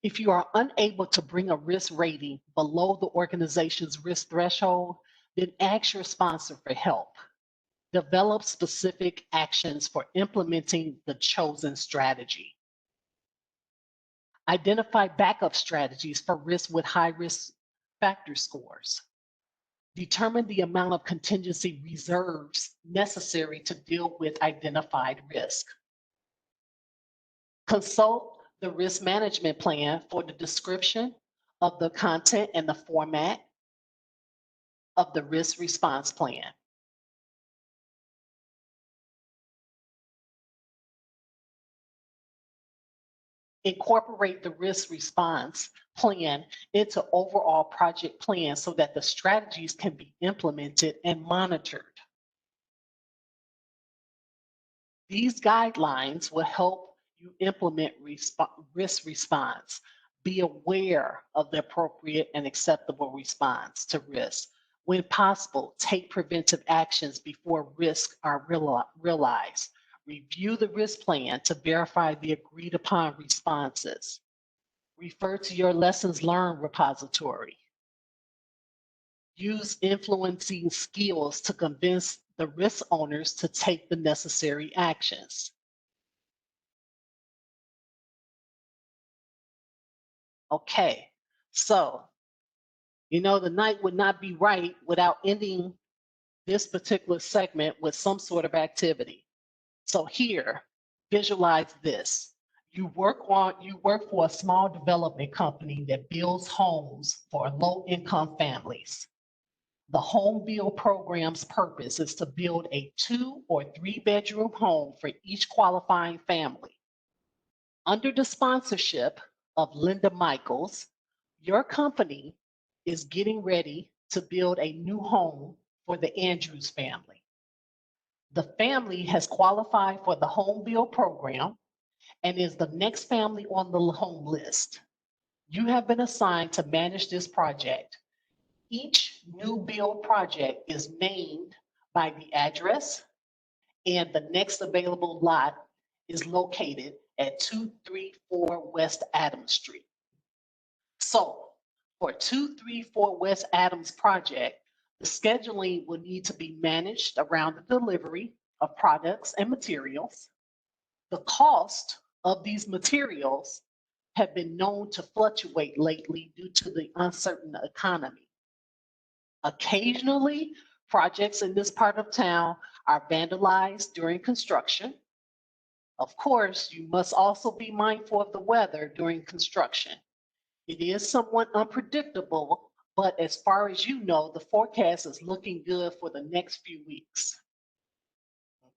If you are unable to bring a risk rating below the organization's risk threshold, then ask your sponsor for help. Develop specific actions for implementing the chosen strategy. Identify backup strategies for risk with high risk factor scores. Determine the amount of contingency reserves necessary to deal with identified risk. Consult the risk management plan for the description of the content and the format of the risk response plan. Incorporate the risk response plan into overall project plan so that the strategies can be implemented and monitored. These guidelines will help you implement risk response. Be aware of the appropriate and acceptable response to risk. When possible, take preventive actions before risks are realized. Review the risk plan to verify the agreed upon responses. Refer to your lessons learned repository. Use influencing skills to convince the risk owners to take the necessary actions. Okay, so, the night would not be right without ending this particular segment with some sort of activity. So here, visualize this. You work for a small development company that builds homes for low-income families. The home build program's purpose is to build a 2 or 3 bedroom home for each qualifying family. Under the sponsorship of Linda Michaels, your company is getting ready to build a new home for the Andrews family. The family has qualified for the home build program and is the next family on the home list. You have been assigned to manage this project. Each new build project is named by the address, and the next available lot is located at 234 West Adams Street. So for 234 West Adams project, the scheduling will need to be managed around the delivery of products and materials. The cost of these materials have been known to fluctuate lately due to the uncertain economy. Occasionally, projects in this part of town are vandalized during construction. Of course, you must also be mindful of the weather during construction. It is somewhat unpredictable, but as far as you know, the forecast is looking good for the next few weeks.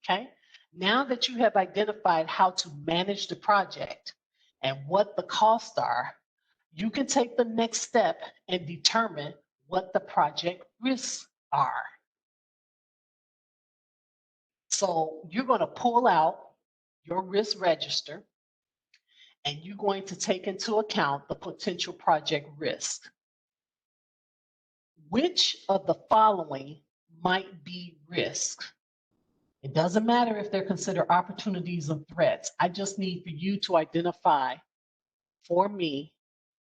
Okay, now that you have identified how to manage the project and what the costs are, you can take the next step and determine what the project risks are. So you're going to pull out your risk register and you're going to take into account the potential project risk. Which of the following might be risk? It doesn't matter if they're considered opportunities or threats. I just need for you to identify for me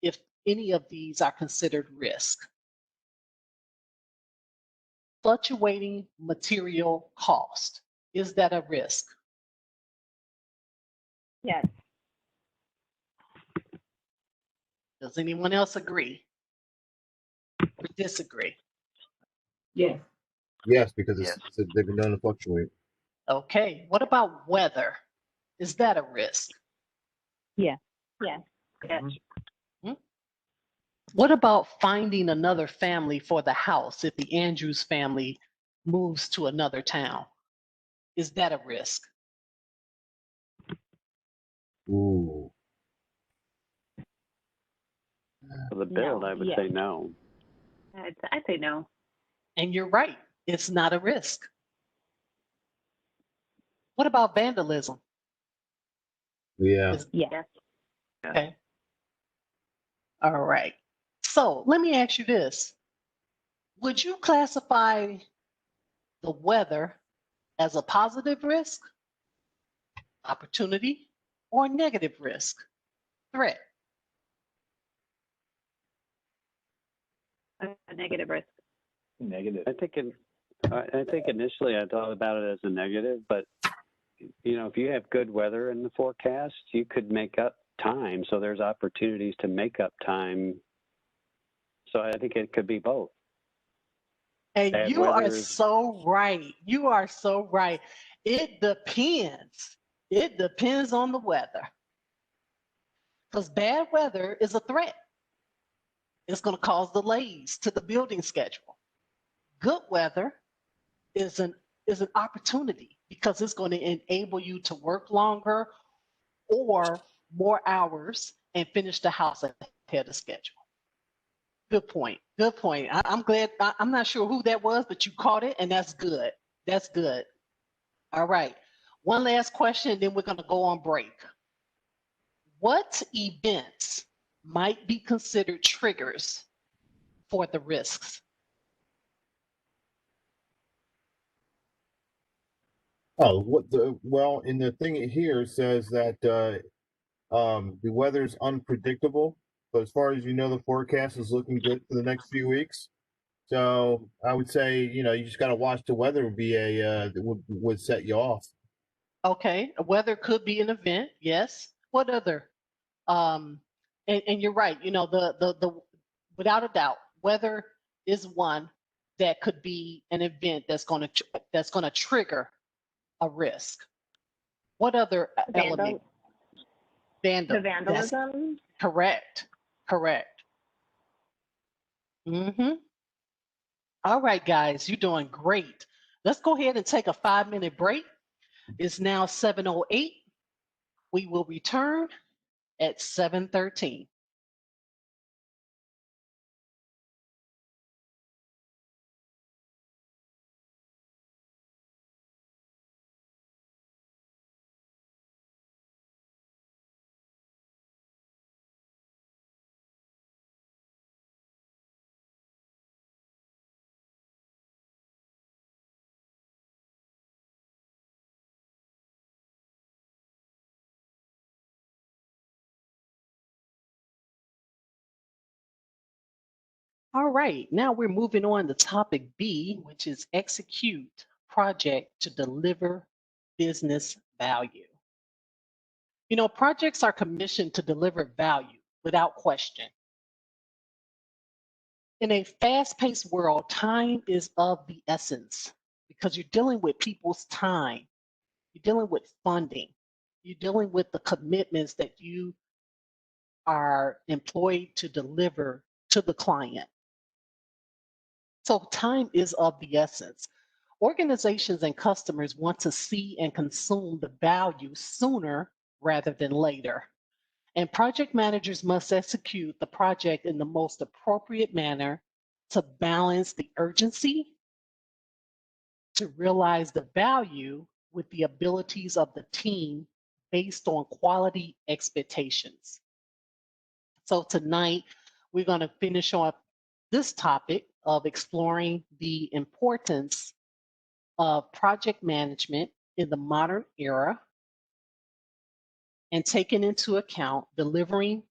if any of these are considered risk. Fluctuating material cost. Is that a risk?
Yes.
Does anyone else agree or disagree?
Yes.
Yes, because they've been known to fluctuate.
Okay, what about weather? Is that a risk?
Yes. Yes. Yes.
What about finding another family for the house if the Andrews family moves to another town? Is that a risk?
Ooh.
For the build,
No.
I would
Yes.
say no.
I'd say no.
And you're right, it's not a risk. What about vandalism?
Yeah.
Yes.
Okay. All right. So let me ask you this. Would you classify the weather as a positive risk, opportunity, or negative risk, threat?
A negative risk.
Negative.
I think initially I thought about it as a negative, but if you have good weather in the forecast, you could make up time. So there's opportunities to make up time. So I think it could be both.
And
Bad
you are
weather is-
so right. You are so right. It depends. It depends on the weather. because bad weather is a threat. It's going to cause delays to the building schedule. Good weather is an opportunity because it's going to enable you to work longer or more hours and finish the house ahead of schedule. Good point. Good point. I'm glad. I'm not sure who that was, but you caught it, and that's good. That's good. All right. One last question, then we're going to go on break. What events might be considered triggers for the risks?
Oh, well, in the thing here says that the weather's unpredictable, but as far as you know, the forecast is looking good for the next few weeks. So I would say, you just got to watch the weather would be that would set you off.
Okay, weather could be an event. Yes. What other? And you're right. The without a doubt, weather is one that could be an event that's going to trigger a risk. What other element?
The
That's
vandalism.
correct. Correct. Mm-hmm. All right, guys, you're doing great. Let's go ahead and take a 5-minute break. It's now 7:08. We will return at 7:13. All right, now we're moving on to topic B, which is execute project to deliver business value. Projects are commissioned to deliver value without question. In a fast-paced world, time is of the essence because you're dealing with people's time. You're dealing with funding. You're dealing with the commitments that you are employed to deliver to the client. So time is of the essence. Organizations and customers want to see and consume the value sooner rather than later. And project managers must execute the project in the most appropriate manner to balance the urgency, to realize the value with the abilities of the team based on quality expectations. So tonight, we're going to finish off this topic of exploring the importance of project management in the modern era and taking into account delivering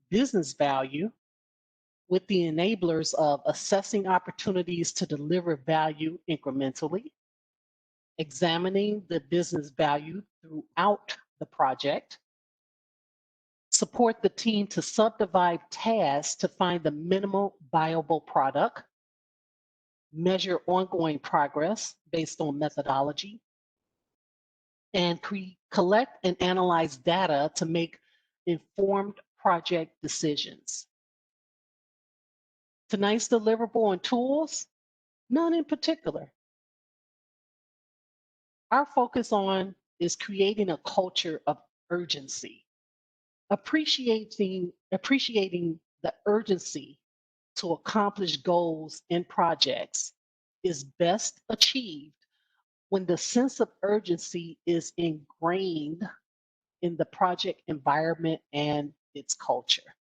business value with the enablers of assessing opportunities to deliver value incrementally, examining the business value throughout the project, support the team to subdivide tasks to find the minimal viable product, measure ongoing progress based on methodology, and collect and analyze data to make informed project decisions. Tonight's deliverable and tools, none in particular. Our focus on is creating a culture of urgency, appreciating the urgency to accomplish goals in projects is best achieved when the sense of urgency is ingrained in the project environment and its culture.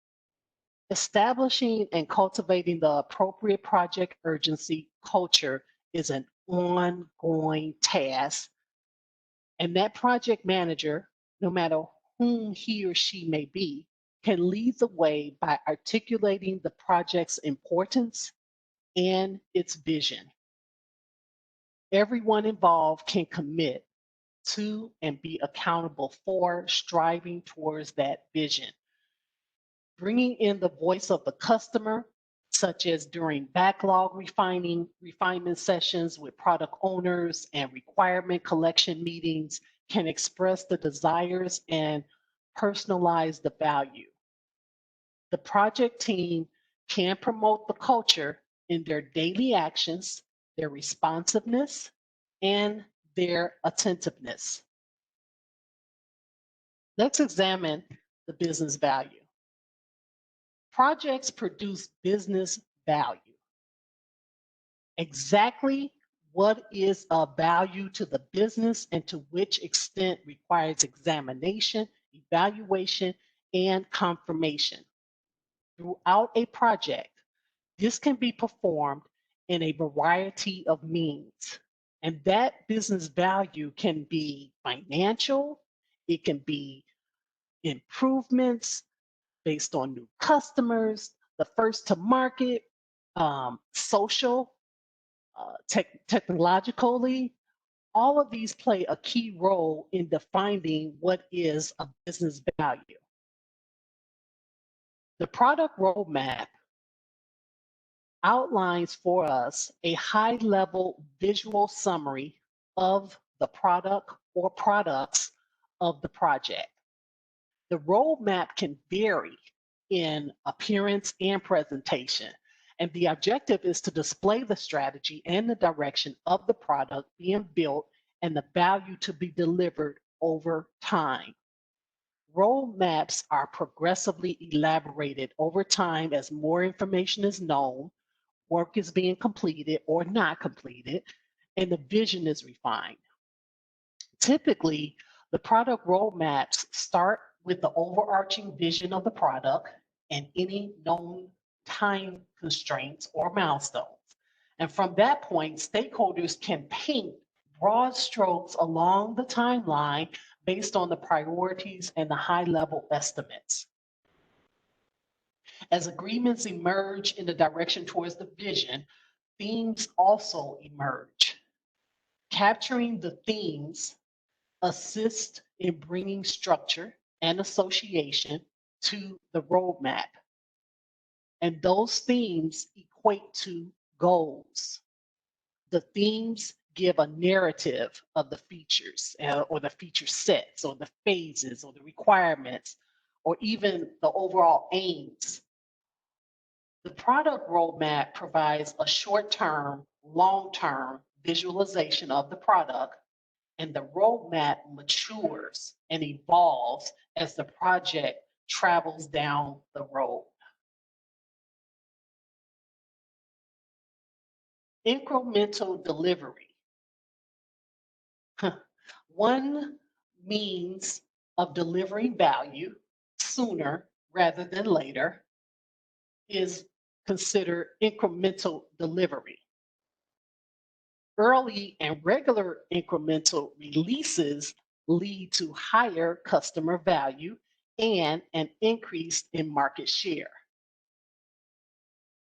Establishing and cultivating the appropriate project urgency culture is an ongoing task, and that project manager, no matter whom he or she may be, can lead the way by articulating the project's importance and its vision. Everyone involved can commit to and be accountable for striving towards that vision. Bringing in the voice of the customer, such as during backlog refinement sessions with product owners and requirement collection meetings, can express the desires and personalize the value. The project team can promote the culture in their daily actions, their responsiveness, and their attentiveness. Let's examine the business value. Projects produce business value. Exactly what is of value to the business and to which extent requires examination, evaluation, and confirmation. Throughout a project, this can be performed in a variety of means. And that business value can be financial, it can be improvements based on new customers, the first to market, social, technologically. All of these play a key role in defining what is a business value. The product roadmap outlines for us a high-level visual summary of the product or products of the project. The roadmap can vary in appearance and presentation, and the objective is to display the strategy and the direction of the product being built and the value to be delivered over time. Roadmaps are progressively elaborated over time as more information is known, work is being completed or not completed, and the vision is refined. Typically, the product roadmaps start with the overarching vision of the product and any known time constraints or milestones. And from that point, stakeholders can paint broad strokes along the timeline based on the priorities and the high-level estimates. As agreements emerge in the direction towards the vision, themes also emerge. Capturing the themes assist in bringing structure and association to the roadmap. And those themes equate to goals. The themes give a narrative of the features or the feature sets or the phases or the requirements or even the overall aims. The product roadmap provides a short-term, long-term visualization of the product, and the roadmap matures and evolves as the project travels down the road. Incremental delivery. One means of delivering value sooner rather than later is considered incremental delivery. Early and regular incremental releases lead to higher customer value and an increase in market share.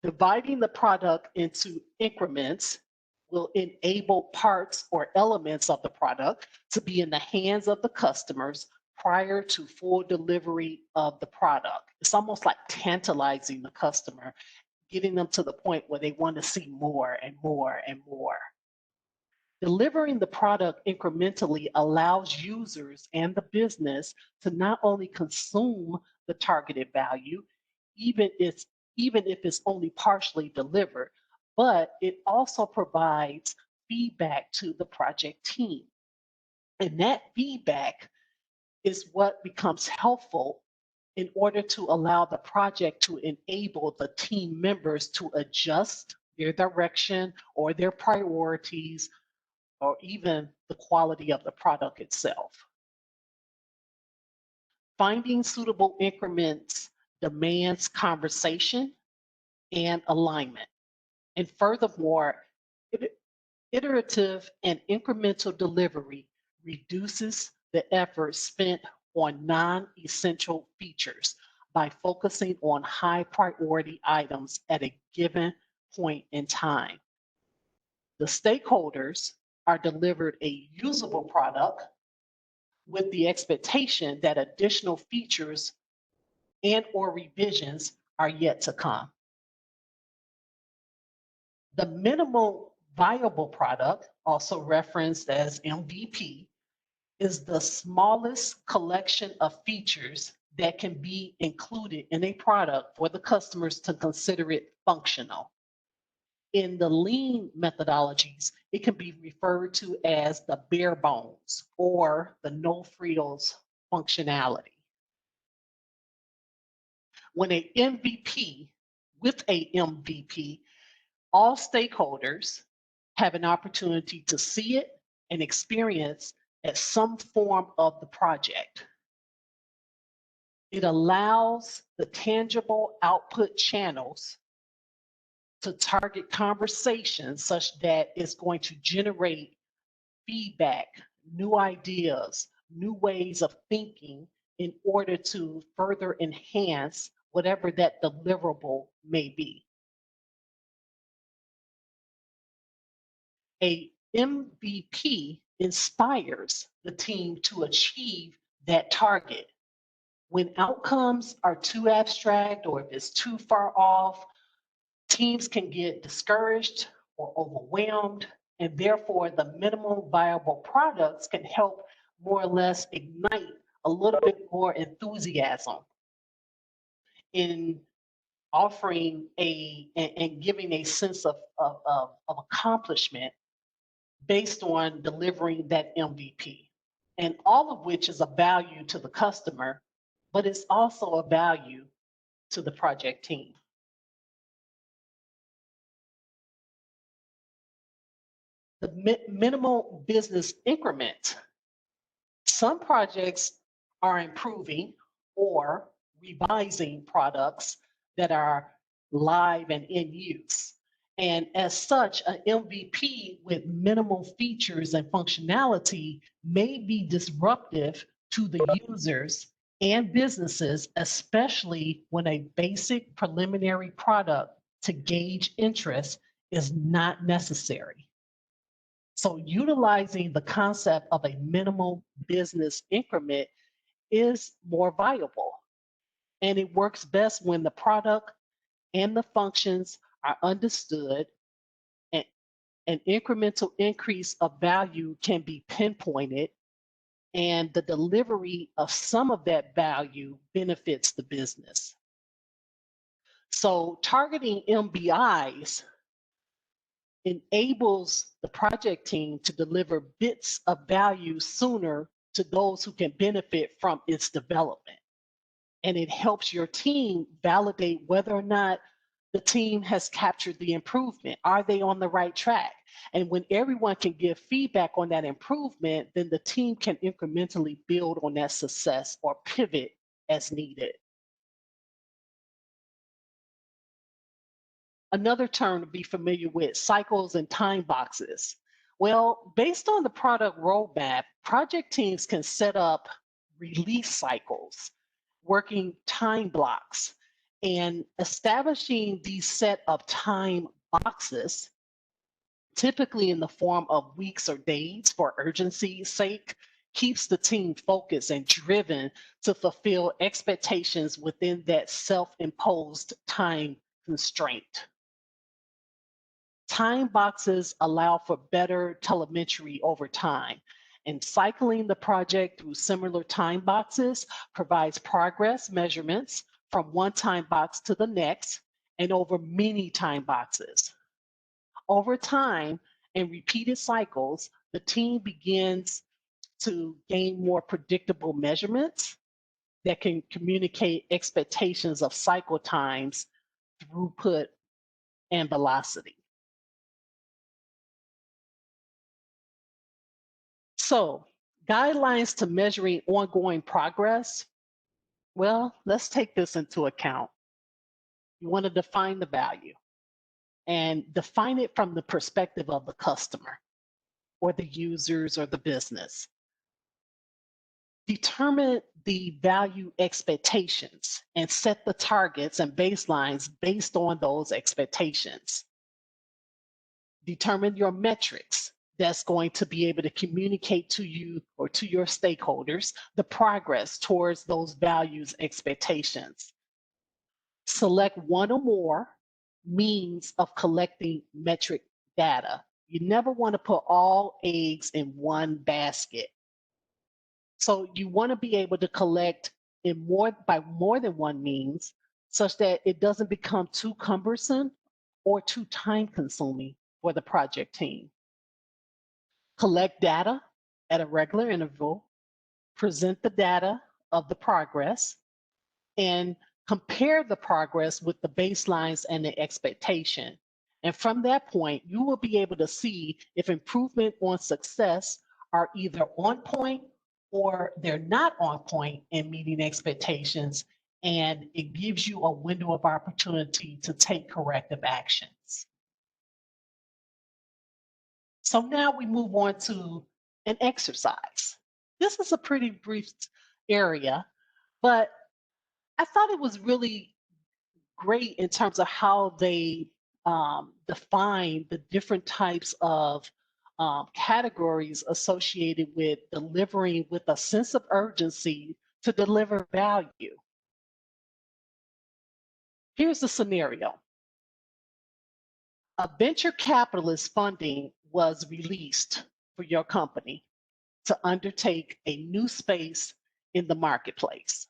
Dividing the product into increments will enable parts or elements of the product to be in the hands of the customers prior to full delivery of the product. It's almost like tantalizing the customer, getting them to the point where they want to see more and more and more. Delivering the product incrementally allows users and the business to not only consume the targeted value, even if it's only partially delivered, but it also provides feedback to the project team. And that feedback is what becomes helpful in order to allow the project to enable the team members to adjust their direction or their priorities or even the quality of the product itself. Finding suitable increments demands conversation and alignment. And furthermore, iterative and incremental delivery reduces the effort spent on non-essential features by focusing on high priority items at a given point in time. The stakeholders are delivered a usable product with the expectation that additional features and or revisions are yet to come. The minimal viable product, also referenced as MVP, is the smallest collection of features that can be included in a product for the customers to consider it functional. In the lean methodologies, it can be referred to as the bare bones or the no frills functionality. When a MVP, with a MVP, all stakeholders have an opportunity to see it and experience at some form of the project. It allows the tangible output channels to target conversations such that it's going to generate feedback, new ideas, new ways of thinking in order to further enhance whatever that deliverable may be. A MVP inspires the team to achieve that target. When outcomes are too abstract or if it's too far off, teams can get discouraged or overwhelmed, and therefore the minimum viable products can help more or less ignite a little bit more enthusiasm in offering and giving a sense of accomplishment based on delivering that MVP. And all of which is a value to the customer, but it's also a value to the project team. The minimal business increment. Some projects are improving or revising products that are live and in use. And as such, an MVP with minimal features and functionality may be disruptive to the users and businesses, especially when a basic preliminary product to gauge interest is not necessary. So utilizing the concept of a minimal business increment is more viable. And it works best when the product and the functions are understood, and an incremental increase of value can be pinpointed, and the delivery of some of that value benefits the business. So targeting MBIs enables the project team to deliver bits of value sooner to those who can benefit from its development. And it helps your team validate whether or not the team has captured the improvement. Are they on the right track? And when everyone can give feedback on that improvement, then the team can incrementally build on that success or pivot as needed. Another term to be familiar with, cycles and time boxes. Well, based on the product roadmap, project teams can set up release cycles, working time blocks, and establishing these set of time boxes, typically in the form of weeks or days for urgency's sake, keeps the team focused and driven to fulfill expectations within that self-imposed time constraint. Time boxes allow for better telemetry over time, and cycling the project through similar time boxes provides progress measurements from one time box to the next and over many time boxes. Over time and repeated cycles, the team begins to gain more predictable measurements that can communicate expectations of cycle times, throughput, and velocity. So, guidelines to measuring ongoing progress. Well, let's take this into account. You want to define the value and define it from the perspective of the customer or the users or the business. Determine the value expectations and set the targets and baselines based on those expectations. Determine your metrics that's going to be able to communicate to you or to your stakeholders the progress towards those values expectations. Select one or more means of collecting metric data. You never want to put all eggs in one basket. So you want to be able to collect by more than one means, such that it doesn't become too cumbersome or too time consuming for the project team. Collect data at a regular interval, present the data of the progress, and compare the progress with the baselines and the expectation. And from that point, you will be able to see if improvement on success are either on point or they're not on point in meeting expectations. And it gives you a window of opportunity to take corrective actions. So now we move on to an exercise. This is a pretty brief area, but I thought it was really great in terms of how they define the different types of categories associated with delivering with a sense of urgency to deliver value. Here's the scenario. A venture capitalist funding was released for your company to undertake a new space in the marketplace.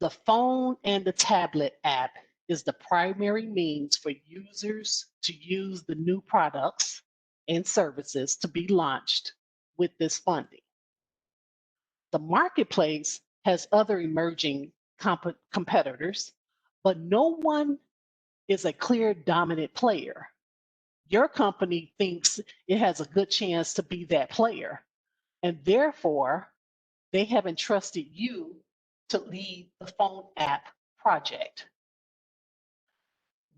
The phone and the tablet app is the primary means for users to use the new products and services to be launched with this funding. The marketplace has other emerging competitors, but no one is a clear dominant player. Your company thinks it has a good chance to be that player, and therefore they have entrusted you to lead the phone app project.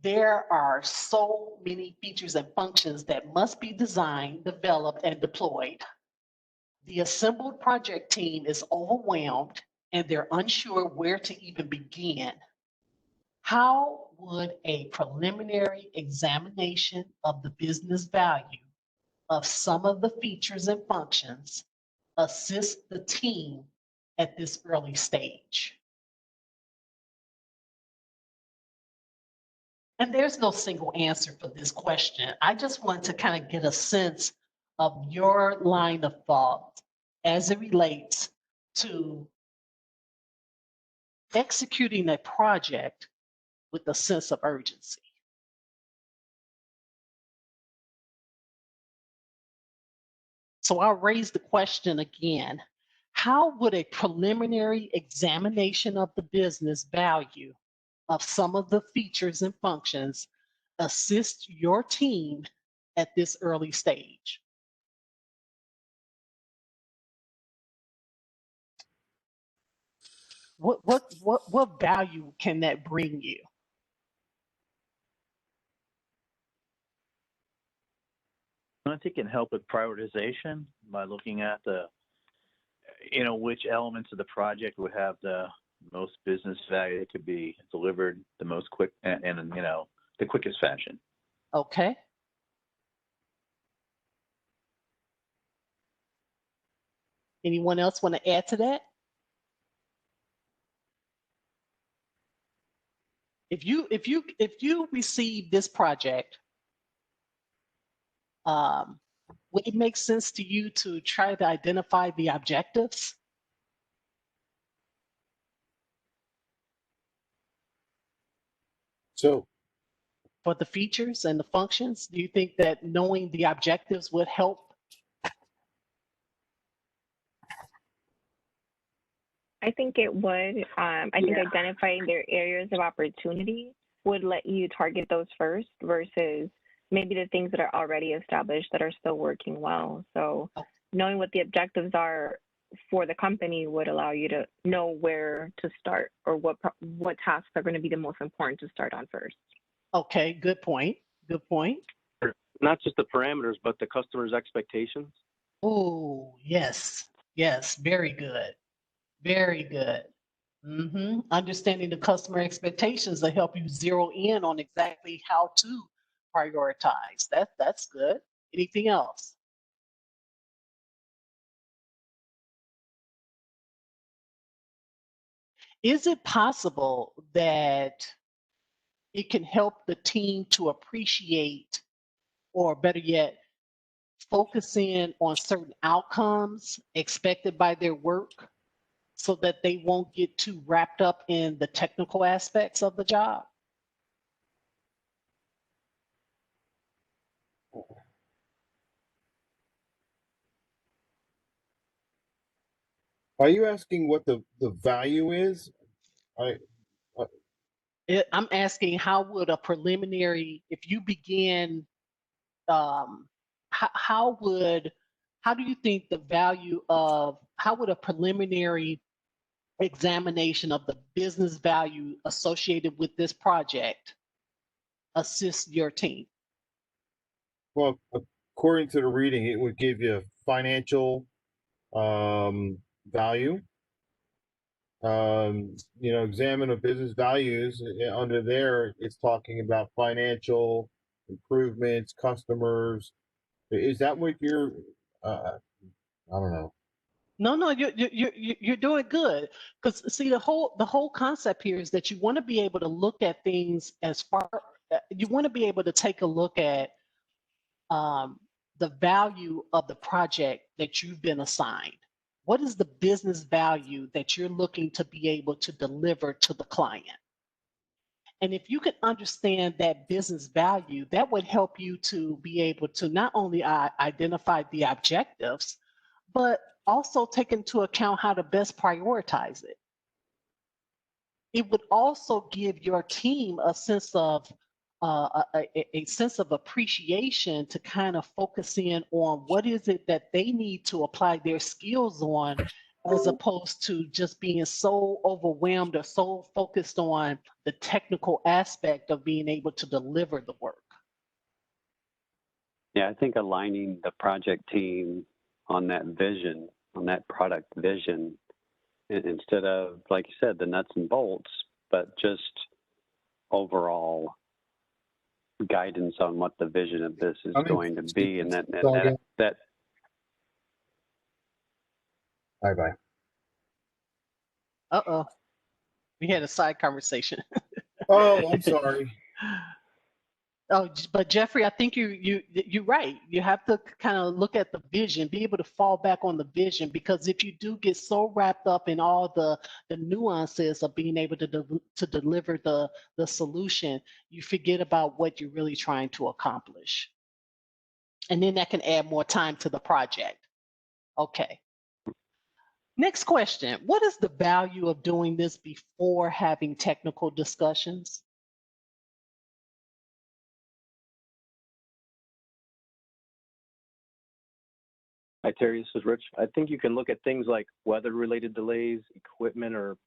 There are so many features and functions that must be designed, developed, and deployed. The assembled project team is overwhelmed and they're unsure where to even begin. How would a preliminary examination of the business value of some of the features and functions assist the team at this early stage? And there's no single answer for this question. I just want to kind of get a sense of your line of thought as it relates to executing a project with a sense of urgency. So I'll raise the question again. How would a preliminary examination of the business value of some of the features and functions assist your team at this early stage? What value can that bring you?
I think it can help with prioritization by looking at the, which elements of the project would have the most business value that could be delivered the most quick and the quickest fashion.
Okay. Anyone else want to add to that? If you receive this project, would it make sense to you to try to identify the objectives?
So
For the features and the functions, do you think that knowing the objectives would help?
I think it would. I think identifying their areas of opportunity would let you target those first versus maybe the things that are already established that are still working well. So knowing what the objectives are for the company would allow you to know where to start or what tasks are going to be the most important to start on first.
Okay, good point. Good point.
Not just the parameters, but the customer's expectations.
Oh, yes. Yes, very good. Very good. Understanding the customer expectations will help you zero in on exactly how to prioritize. That's good. Anything else? Is it possible that it can help the team to appreciate, or better yet, focus in on certain outcomes expected by their work, so that they won't get too wrapped up in the technical aspects of the job?
Are you asking what the value is?
I'm asking, how would a preliminary, if you begin, how do you think the value of, how would a preliminary examination of the business value associated with this project assist your team?
Well, according to the reading, it would give you financial value. Examine of business values. Under there, it's talking about financial improvements, customers. Is that what you're? I don't know.
No, you're doing good. Because see, the whole concept here is that you want to be able to look at things as far. You want to be able to take a look at the value of the project that you've been assigned. What is the business value that you're looking to be able to deliver to the client? And if you can understand that business value, that would help you to be able to not only identify the objectives, but also take into account how to best prioritize it. It would also give your team a sense of a sense of appreciation to kind of focus in on what is it that they need to apply their skills on, as opposed to just being so overwhelmed or so focused on the technical aspect of being able to deliver the work.
Yeah, I think aligning the project team on that vision, on that product vision, instead of, like you said, the nuts and bolts, but just overall guidance on what the vision of this is going to be, and that
Bye.
Uh-oh, we had a side conversation.
Oh, I'm sorry.
Oh, but Jeffrey, I think you're right. You have to kind of look at the vision, be able to fall back on the vision, because if you do get so wrapped up in all the nuances of being able to deliver the solution, you forget about what you're really trying to accomplish. And then that can add more time to the project. Okay. Next question. What is the value of doing this before having technical discussions?
Hi, Terry, this is Rich. I think you can look at things like weather-related delays, equipment or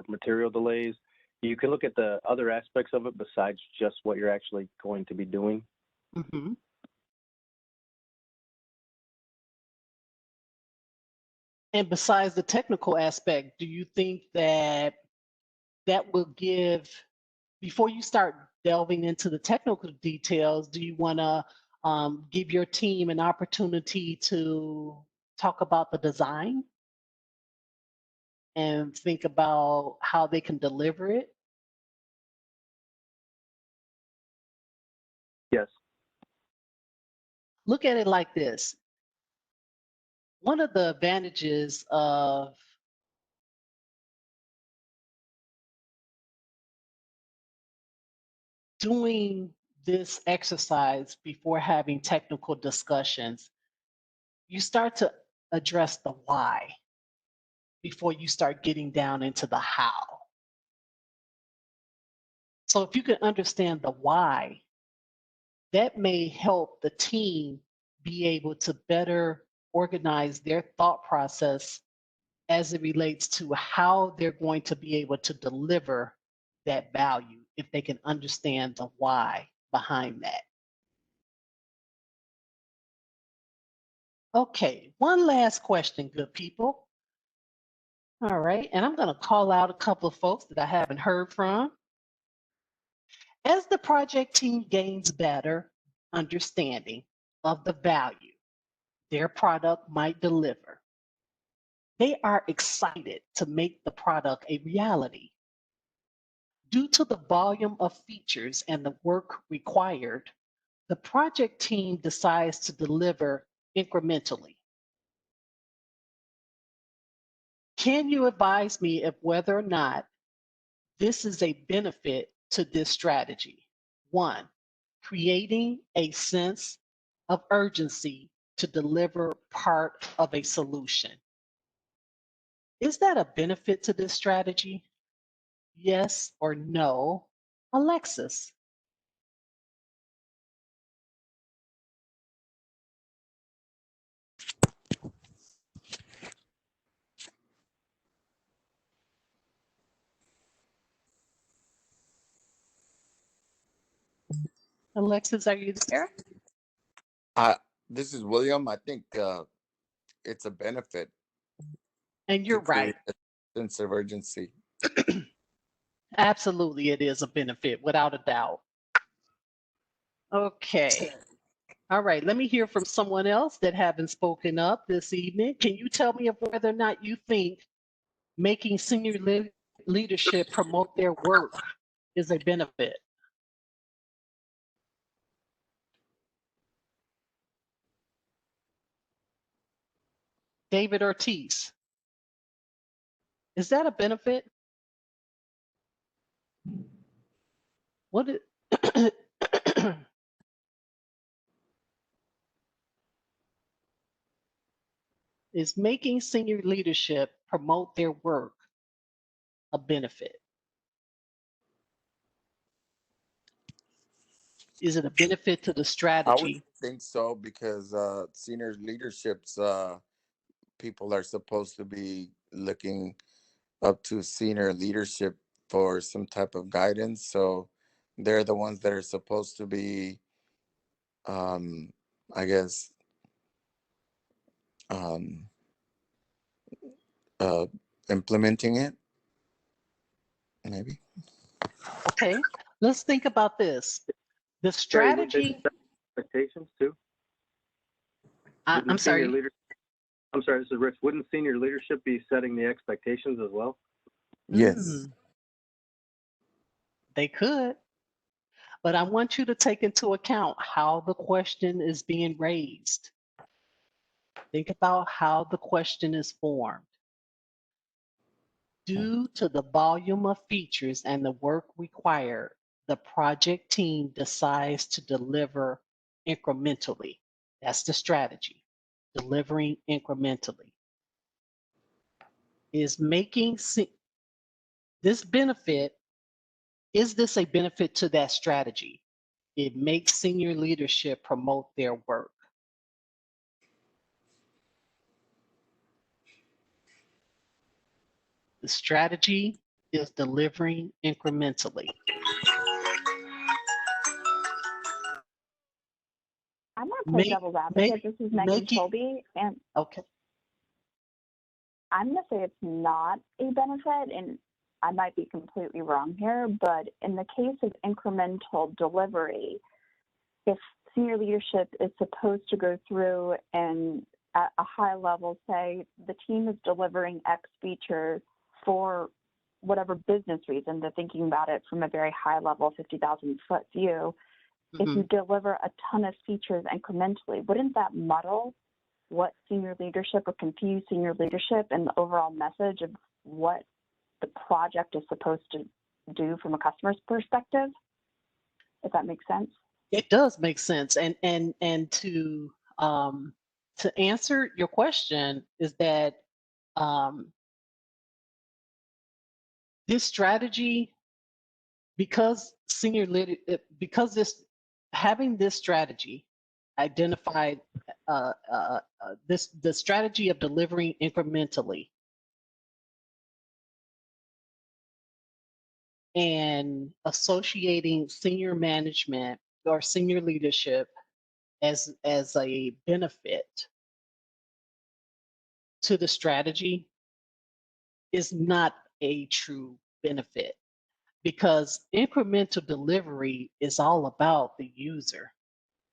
material delays. You can look at the other aspects of it besides just what you're actually going to be doing.
Mm-hmm. And besides the technical aspect, do you think that will give, before you start delving into the technical details, do you want to give your team an opportunity to talk about the design and think about how they can deliver it?
Yes.
Look at it like this. One of the advantages of doing this exercise before having technical discussions, you start to address the why before you start getting down into the how. So if you can understand the why, that may help the team be able to better organize their thought process as it relates to how they're going to be able to deliver that value if they can understand the why behind that. Okay, one last question, good people. All right, and I'm going to call out a couple of folks that I haven't heard from. As the project team gains better understanding of the value their product might deliver, they are excited to make the product a reality. Due to the volume of features and the work required, the project team decides to deliver incrementally. Can you advise me of whether or not this is a benefit to this strategy? 1, creating a sense of urgency to deliver part of a solution. Is that a benefit to this strategy? Yes or no? Alexis. Alexis, are you there?
This is William. I think it's a benefit
And
to
you're
create
right.
a sense of urgency.
Absolutely, it is a benefit, without a doubt. Okay. All right, let me hear from someone else that haven't spoken up this evening. Can you tell me of whether or not you think making senior leadership promote their work is a benefit? David Ortiz. Is that a benefit? What is, is making senior leadership promote their work a benefit? Is it a benefit to the
I would
strategy?
think so because senior leaderships people are supposed to be looking up to senior leadership for some type of guidance. So they're the ones that are supposed to be, I guess, um, uh, implementing it. Maybe.
Okay, let's think about this. The
Terry, would they be
strategy,
setting expectations too?
I'm
Wouldn't senior
sorry,
leader- I'm sorry, this is Rich. Wouldn't senior leadership be setting the expectations as well?
Yes.
They could, but I want you to take into account how the question is being raised. Think about how the question is formed. Due to the volume of features and the work required, the project team decides to deliver incrementally. That's the strategy, delivering incrementally. Is making this benefit, is this a benefit to that strategy? It makes senior leadership promote their work. The strategy is delivering incrementally.
I'm going to play devil's advocate. This is Megan Colby, and
okay.
I'm going to say it's not a benefit, and I might be completely wrong here, but in the case of incremental delivery, if senior leadership is supposed to go through and at a high level say the team is delivering X features for whatever business reason, they're thinking about it from a very high level, 50,000 foot view. If you deliver a ton of features incrementally, wouldn't that muddle what senior leadership or confuse senior leadership and the overall message of what the project is supposed to do from a customer's perspective? If that makes sense.
It does make sense. And to answer your question is that this strategy, because having this strategy identified, the strategy of delivering incrementally and associating senior management or senior leadership as a benefit to the strategy is not a true benefit, because incremental delivery is all about the user.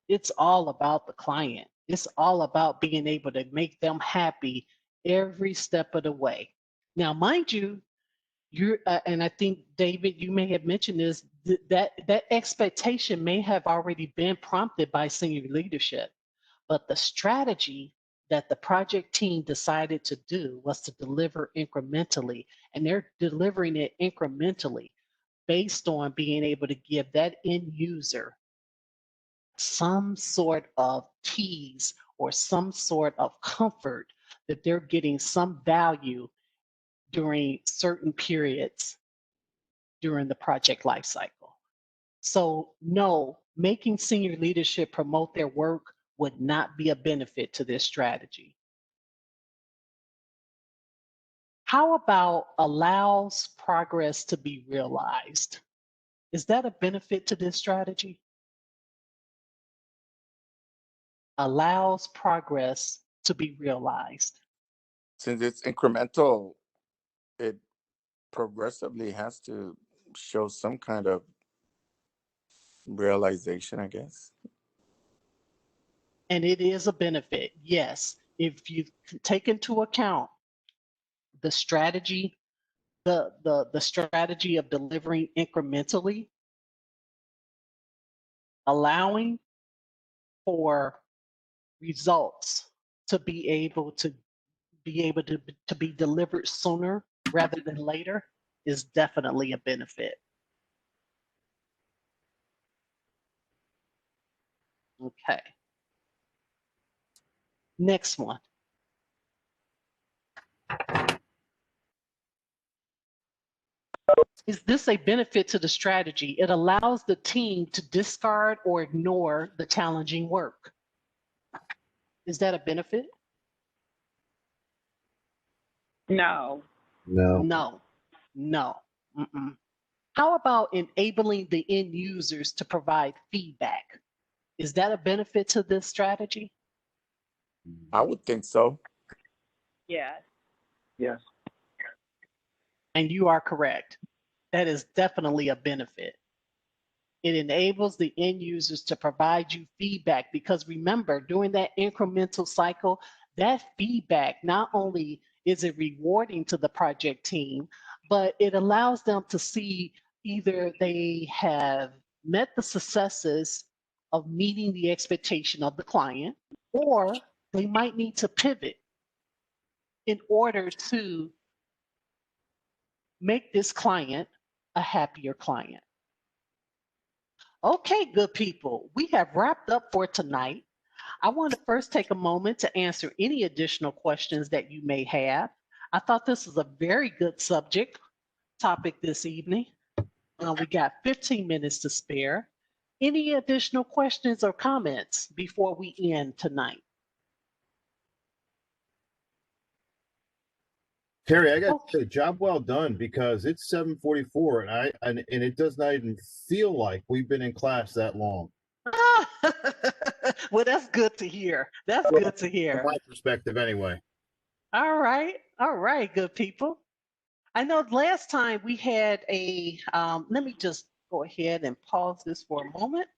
It's all about the client. It's all about being able to make them happy every step of the way. Now, mind you, and I think David, you may have mentioned this, that expectation may have already been prompted by senior leadership, but the strategy that the project team decided to do was to deliver incrementally, and they're delivering it incrementally based on being able to give that end user some sort of tease or some sort of comfort that they're getting some value during certain periods during the project lifecycle. So no, making senior leadership promote their work would not be a benefit to this strategy. How about allows progress to be realized? Is that a benefit to this strategy? Allows progress to be realized.
Since it's incremental, it progressively has to show some kind of realization, I guess.
And it is a benefit, yes. If you take into account the strategy, the strategy of delivering incrementally, allowing for results to be able to be delivered sooner rather than later is definitely a benefit. Okay. Next one. Is this a benefit to the strategy? It allows the team to discard or ignore the challenging work. Is that a benefit?
No.
No.
No, no. Mm-mm. How about enabling the end users to provide feedback? Is that a benefit to this strategy?
I would think so.
Yes.
Yes.
And you are correct. That is definitely a benefit. It enables the end users to provide you feedback because remember, during that incremental cycle, that feedback not only is it rewarding to the project team, but it allows them to see either they have met the successes of meeting the expectation of the client, or they might need to pivot in order to make this client a happier client. Okay, good people, we have wrapped up for tonight. I want to first take a moment to answer any additional questions that you may have. I thought this was a very good topic this evening. We got 15 minutes to spare. Any additional questions or comments before we end tonight?
Terry, I got to say, job well done, because it's 7:44 and it does not even feel like we've been in class that long.
Well, that's good to hear. That's good to
From
hear.
my perspective, anyway.
All right, good people. I know last time we had let me just go ahead and pause this for a moment.